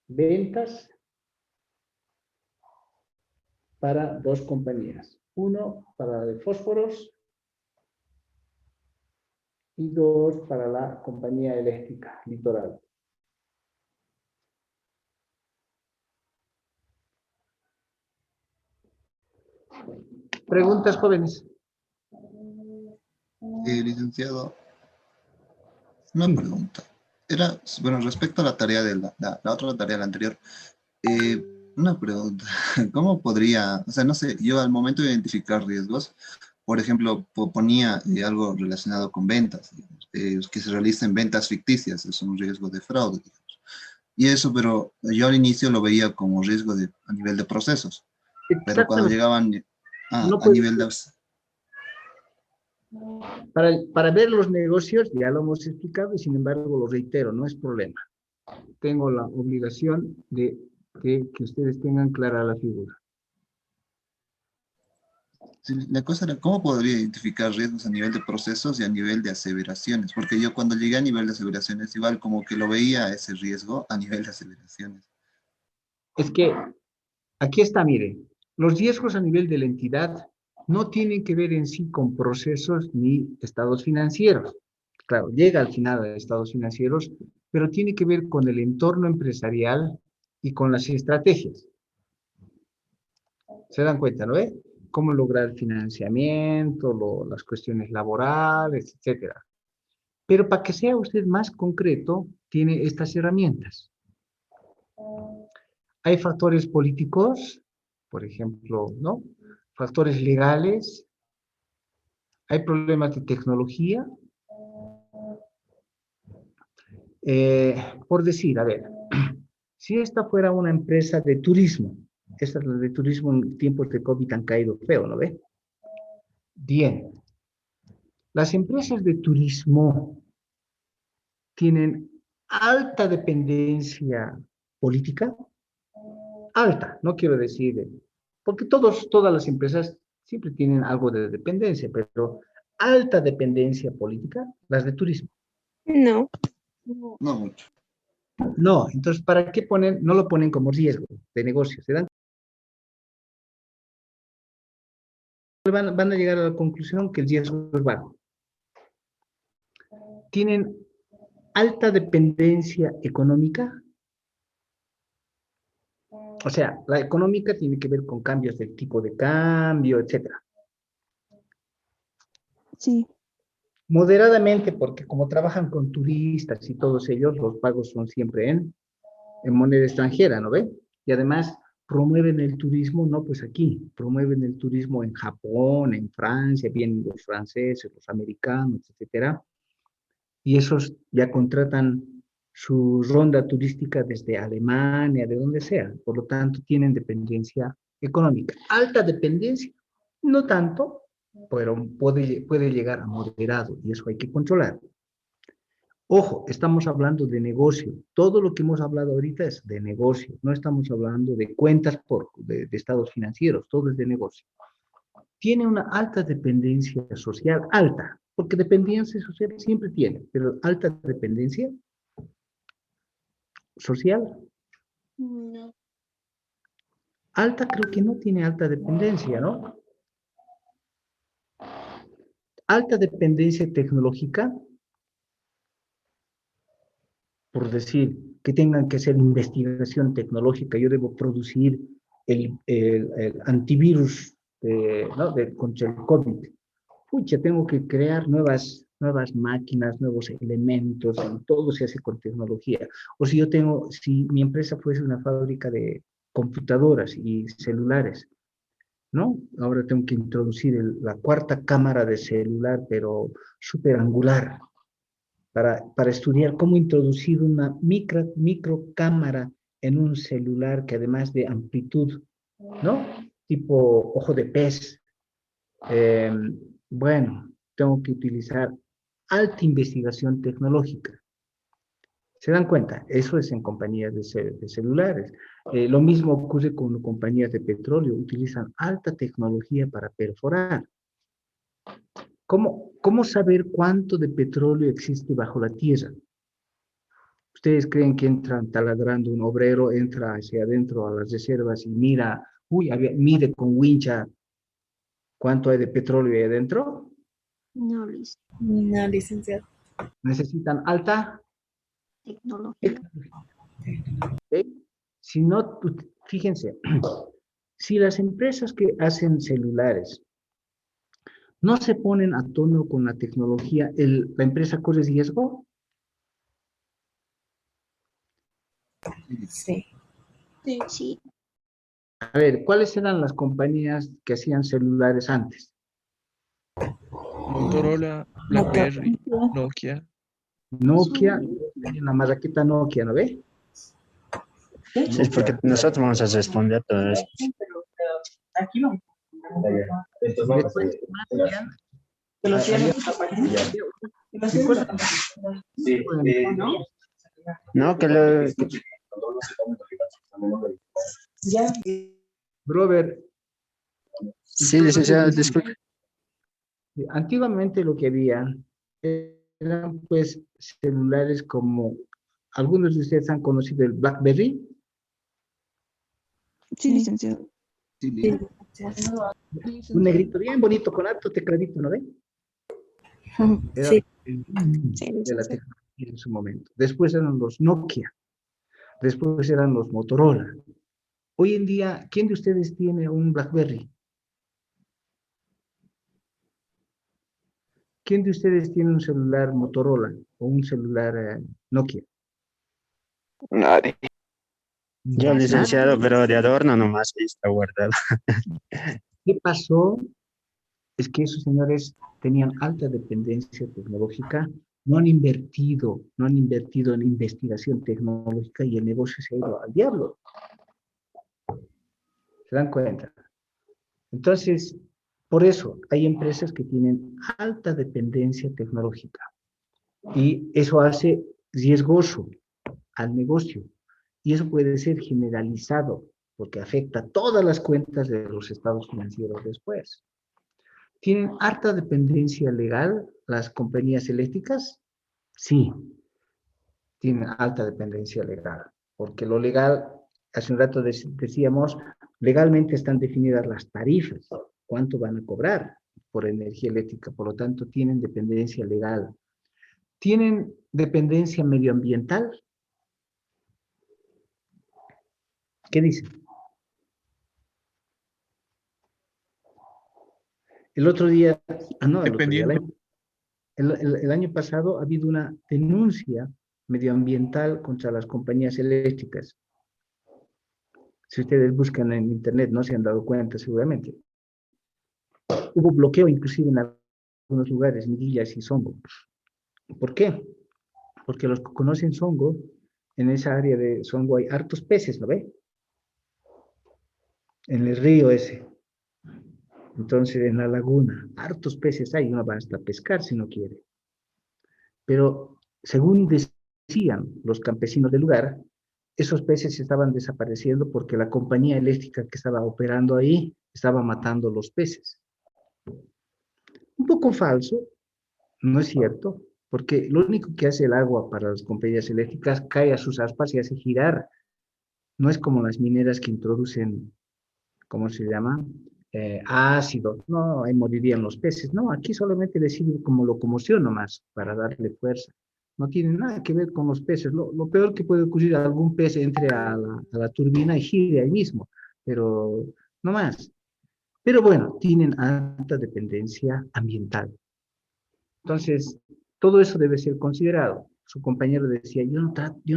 ventas para dos compañías. Uno para la de fósforos y dos para la compañía eléctrica, Litoral. ¿Preguntas, jóvenes? Licenciado, una pregunta. Era, bueno, respecto a la tarea de la otra tarea, la anterior, una pregunta. ¿Cómo podría, o sea, no sé, yo al momento de identificar riesgos, por ejemplo, ponía algo relacionado con ventas, que se realicen ventas ficticias, es un riesgo de fraude, digamos. Y eso, pero yo al inicio lo veía como riesgo a nivel de procesos. Pero cuando llegaban a nivel de... Para ver los negocios, ya lo hemos explicado y sin embargo lo reitero, no es problema. Tengo la obligación de que ustedes tengan clara la figura. Sí, la cosa era, ¿cómo podría identificar riesgos a nivel de procesos y a nivel de aseveraciones? Porque yo cuando llegué a nivel de aseveraciones, igual como que lo veía ese riesgo a nivel de aseveraciones. Es que aquí está, mire, los riesgos a nivel de la entidad no tienen que ver en sí con procesos ni estados financieros. Claro, llega al final a estados financieros, pero tiene que ver con el entorno empresarial y con las estrategias. ¿Se dan cuenta, no ve? Cómo lograr financiamiento, las cuestiones laborales, etcétera. Pero para que sea usted más concreto, tiene estas herramientas. Hay factores políticos, por ejemplo, ¿no? Factores legales, hay problemas de tecnología. Por decir, a ver, si esta fuera una empresa de turismo, estas de turismo en tiempos de COVID han caído feo, ¿no ve? Bien, las empresas de turismo tienen alta dependencia política, alta, no quiero decir, porque todas las empresas siempre tienen algo de dependencia, pero alta dependencia política, las de turismo. No. No mucho. No, entonces, ¿para qué ponen? No lo ponen como riesgo de negocio, ¿se dan? Van a llegar a la conclusión que el riesgo es bajo. Tienen alta dependencia económica. O sea, la económica tiene que ver con cambios del tipo de cambio, etcétera. Sí. Moderadamente, porque como trabajan con turistas y todos ellos, los pagos son siempre en moneda extranjera, ¿no ve? Y además promueven el turismo, no pues aquí, promueven el turismo en Japón, en Francia, vienen los franceses, los americanos, etcétera. Y esos ya contratan su ronda turística desde Alemania, de donde sea. Por lo tanto, tienen dependencia económica. Alta dependencia, no tanto, pero puede llegar a moderado y eso hay que controlar. Ojo, estamos hablando de negocio. Todo lo que hemos hablado ahorita es de negocio. No estamos hablando de cuentas de estados financieros. Todo es de negocio. Tiene una alta dependencia social, alta, porque dependencia social siempre tiene, pero alta dependencia social. No. Alta creo que no tiene alta dependencia, ¿no? Alta dependencia tecnológica, por decir, que tengan que hacer investigación tecnológica, yo debo producir el antivirus ¿no? contra el COVID. Pucha, tengo que crear nuevas máquinas, nuevos elementos, y todo se hace con tecnología. O si mi empresa fuese una fábrica de computadoras y celulares, ¿no? Ahora tengo que introducir la cuarta cámara de celular, pero súper angular, para estudiar cómo introducir una microcámara en un celular que además de amplitud, ¿no? Tipo ojo de pez. Bueno, tengo que utilizar alta investigación tecnológica. ¿Se dan cuenta? Eso es en compañías de celulares. Lo mismo ocurre con compañías de petróleo. Utilizan alta tecnología para perforar. ¿Cómo saber cuánto de petróleo existe bajo la tierra? ¿Ustedes creen que entran taladrando un obrero, entra hacia adentro a las reservas y mide con wincha cuánto hay de petróleo ahí adentro? No, Luis. No, licenciado. Necesitan alta Tecnología. Si no, fíjense, si las empresas que hacen celulares no se ponen a tono con la tecnología, ¿la empresa corre riesgo? Sí. Sí. A ver, ¿cuáles eran las compañías que hacían celulares antes? Motorola, BlackBerry, Nokia. Nokia, la marraqueta Nokia, ¿no ve? Sí, es porque nosotros vamos a responder todo esto. Aquí no. No, que lo... Robert. Sí, licenciado, disculpe. Antiguamente lo que había eran pues celulares como algunos de ustedes han conocido el BlackBerry. Sí, licenciado. Sí, Lina. Un negrito bien bonito con alto tecladito, ¿no ven? Era Sí. el boom de la tecnología en su momento. Después eran los Nokia. Después eran los Motorola. Hoy en día, ¿quién de ustedes tiene un BlackBerry? ¿Quién de ustedes tiene un celular Motorola o un celular Nokia? Nadie. Yo, licenciado, pero de adorno nomás, ahí está guardado. ¿Qué pasó? Es que esos señores tenían alta dependencia tecnológica, no han invertido en investigación tecnológica y el negocio se ha ido al diablo. ¿Se dan cuenta? Entonces, por eso hay empresas que tienen alta dependencia tecnológica y eso hace riesgoso al negocio y eso puede ser generalizado porque afecta a todas las cuentas de los estados financieros después. ¿Tienen alta dependencia legal las compañías eléctricas? Sí, tienen alta dependencia legal, porque lo legal, hace un rato decíamos, legalmente están definidas las tarifas, cuánto van a cobrar por energía eléctrica, por lo tanto tienen dependencia legal. ¿Tienen dependencia medioambiental? ¿Qué dicen? El otro día, Dependiendo. El año pasado ha habido una denuncia medioambiental contra las compañías eléctricas. Si ustedes buscan en internet, no se han dado cuenta seguramente. Hubo bloqueo inclusive en algunos lugares, Miguillas y Songo. ¿Por qué? Porque los que conocen Songo, en esa área de Songo hay hartos peces, ¿lo ve? En el río ese. Entonces, en la laguna, hartos peces hay, uno va hasta pescar si no quiere. Pero, según decían los campesinos del lugar, esos peces estaban desapareciendo porque la compañía eléctrica que estaba operando ahí estaba matando los peces. Un poco falso, no es cierto, porque lo único que hace el agua para las compañías eléctricas cae a sus aspas y hace girar. No es como las mineras que introducen, ¿cómo se llama? Ácido. No, ahí morirían los peces. No, aquí solamente les sirve como locomoción nomás, para darle fuerza. No tiene nada que ver con los peces. Lo peor que puede ocurrir, algún pez entre a la turbina y gire ahí mismo, pero no más. Pero bueno, tienen alta dependencia ambiental. Entonces, todo eso debe ser considerado. Su compañero decía, yo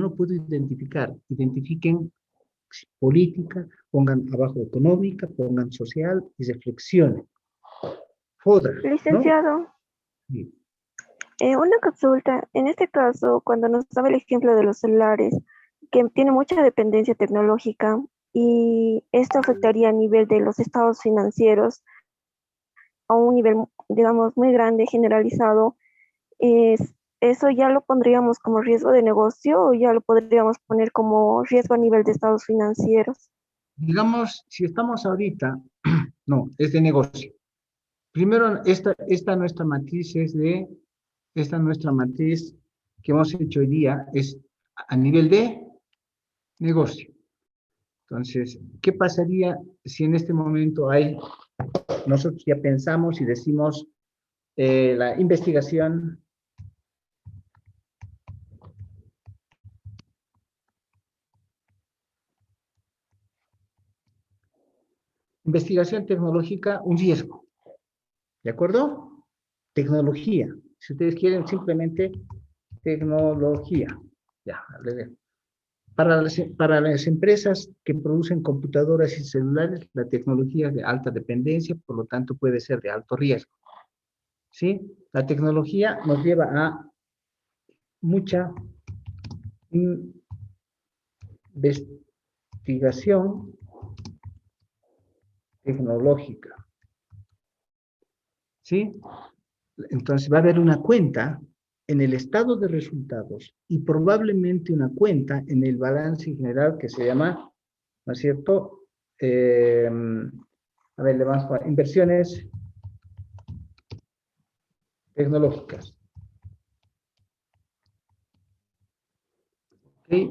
no puedo identificar. Identifiquen política, pongan abajo económica, pongan social y reflexionen. Joder, ¿no? Licenciado, Sí. una consulta. En este caso, cuando nos daba el ejemplo de los celulares, que tiene mucha dependencia tecnológica y esto afectaría a nivel de los estados financieros a un nivel, digamos, muy grande, generalizado, ¿eso ya lo pondríamos como riesgo de negocio o ya lo podríamos poner como riesgo a nivel de estados financieros? Digamos, si estamos ahorita, no, es de negocio. Primero, esta nuestra matriz que hemos hecho hoy día es a nivel de negocio. Entonces, ¿qué pasaría si en este momento nosotros ya pensamos y decimos la investigación tecnológica, un riesgo, ¿de acuerdo? Tecnología, si ustedes quieren simplemente tecnología, ya, le dejo. Para las empresas que producen computadoras y celulares, la tecnología es de alta dependencia, por lo tanto puede ser de alto riesgo. ¿Sí? La tecnología nos lleva a mucha investigación tecnológica. ¿Sí? Entonces va a haber una cuenta en el estado de resultados y probablemente una cuenta en el balance general que se llama, ¿no es cierto? A ver, le vamos a poner inversiones tecnológicas. ¿Okay?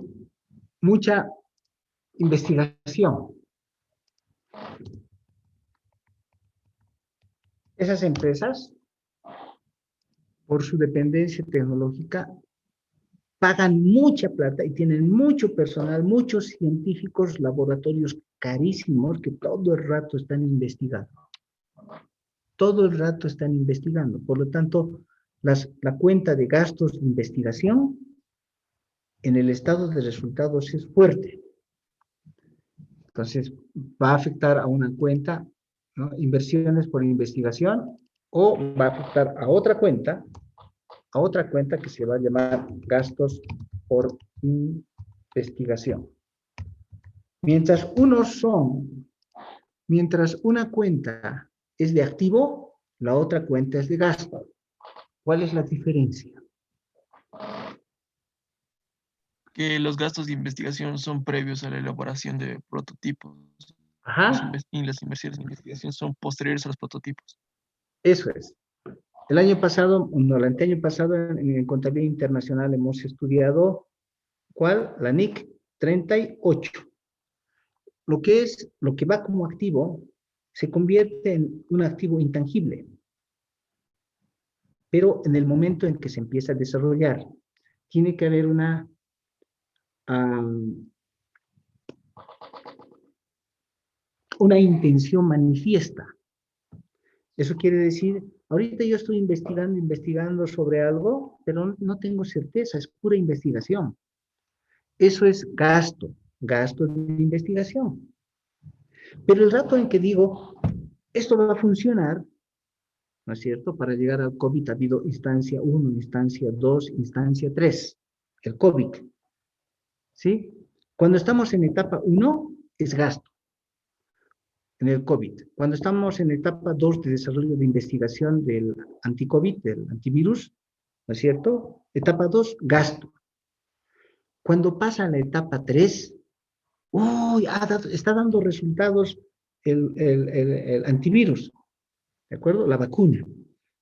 Mucha investigación. Esas empresas, por su dependencia tecnológica, pagan mucha plata y tienen mucho personal, muchos científicos, laboratorios carísimos que todo el rato están investigando. Todo el rato están investigando. Por lo tanto, la cuenta de gastos de investigación en el estado de resultados es fuerte. Entonces, va a afectar a una cuenta, ¿no? Inversiones por investigación, o va a afectar a otra cuenta que se va a llamar gastos por investigación. Mientras una cuenta es de activo, la otra cuenta es de gasto. ¿Cuál es la diferencia? Que los gastos de investigación son previos a la elaboración de prototipos. Ajá. Y las inversiones de investigación son posteriores a los prototipos. Eso es. El año pasado, no, el anteaño pasado, en Contabilidad Internacional hemos estudiado, ¿cuál? La NIC 38. Lo que va como activo, se convierte en un activo intangible. Pero en el momento en que se empieza a desarrollar, tiene que haber una intención manifiesta. Eso quiere decir, ahorita yo estoy investigando sobre algo, pero no tengo certeza, es pura investigación. Eso es gasto de investigación. Pero el rato en que digo, esto va a funcionar, ¿no es cierto? Para llegar al COVID ha habido instancia 1, instancia 2, instancia 3, el COVID. ¿Sí? Cuando estamos en etapa 1, es gasto, en el COVID. Cuando estamos en etapa 2 de desarrollo de investigación del anti-COVID, del antivirus, ¿no es cierto? Etapa 2, gasto. Cuando pasa a la etapa 3, está dando resultados el antivirus, ¿de acuerdo? La vacuna.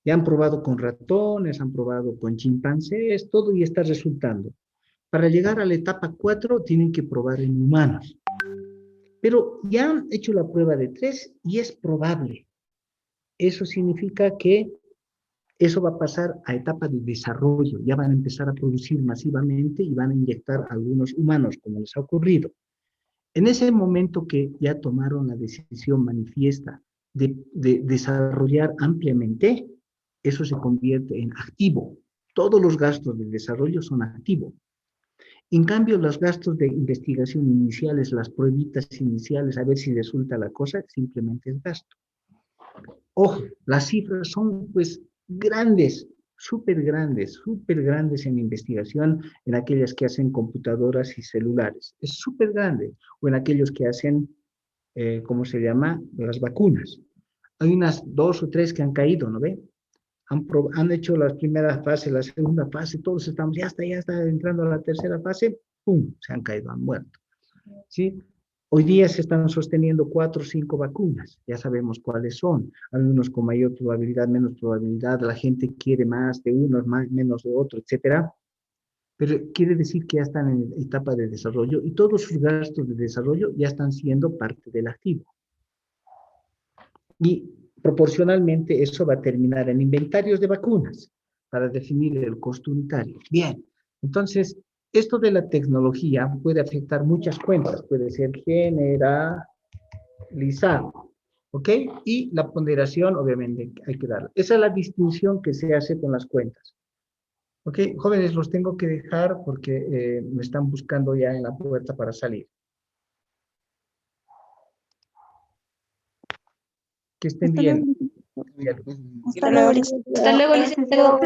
Ya han probado con ratones, han probado con chimpancés, todo y está resultando. Para llegar a la etapa 4 tienen que probar en humanos. Pero ya han hecho la prueba de 3 y es probable. Eso significa que eso va a pasar a etapa de desarrollo. Ya van a empezar a producir masivamente y van a inyectar a algunos humanos, como les ha ocurrido. En ese momento que ya tomaron la decisión manifiesta de desarrollar ampliamente, eso se convierte en activo. Todos los gastos de desarrollo son activos. En cambio, los gastos de investigación iniciales, las pruebitas iniciales, a ver si resulta la cosa, simplemente es gasto. Ojo, las cifras son pues grandes, súper grandes en investigación, en aquellas que hacen computadoras y celulares. Es súper grande. O en aquellos que hacen, ¿cómo se llama? Las vacunas. Hay unas 2 o 3 que han caído, ¿no ve? Han hecho la primera fase, la segunda fase, todos estamos, ya está entrando a la tercera fase, ¡pum!, se han caído, han muerto. ¿Sí? Hoy día se están sosteniendo 4 o 5 vacunas, ya sabemos cuáles son, algunos con mayor probabilidad, menos probabilidad, la gente quiere más de unos, menos de otro, etcétera, pero quiere decir que ya están en etapa de desarrollo y todos sus gastos de desarrollo ya están siendo parte del activo. Y proporcionalmente eso va a terminar en inventarios de vacunas para definir el costo unitario. Bien, entonces, esto de la tecnología puede afectar muchas cuentas, puede ser generalizado, ¿ok? Y la ponderación, obviamente, hay que darla. Esa es la distinción que se hace con las cuentas. ¿Ok? Jóvenes, los tengo que dejar porque me están buscando ya en la puerta para salir. Que estén bien. Hasta luego, licenciado.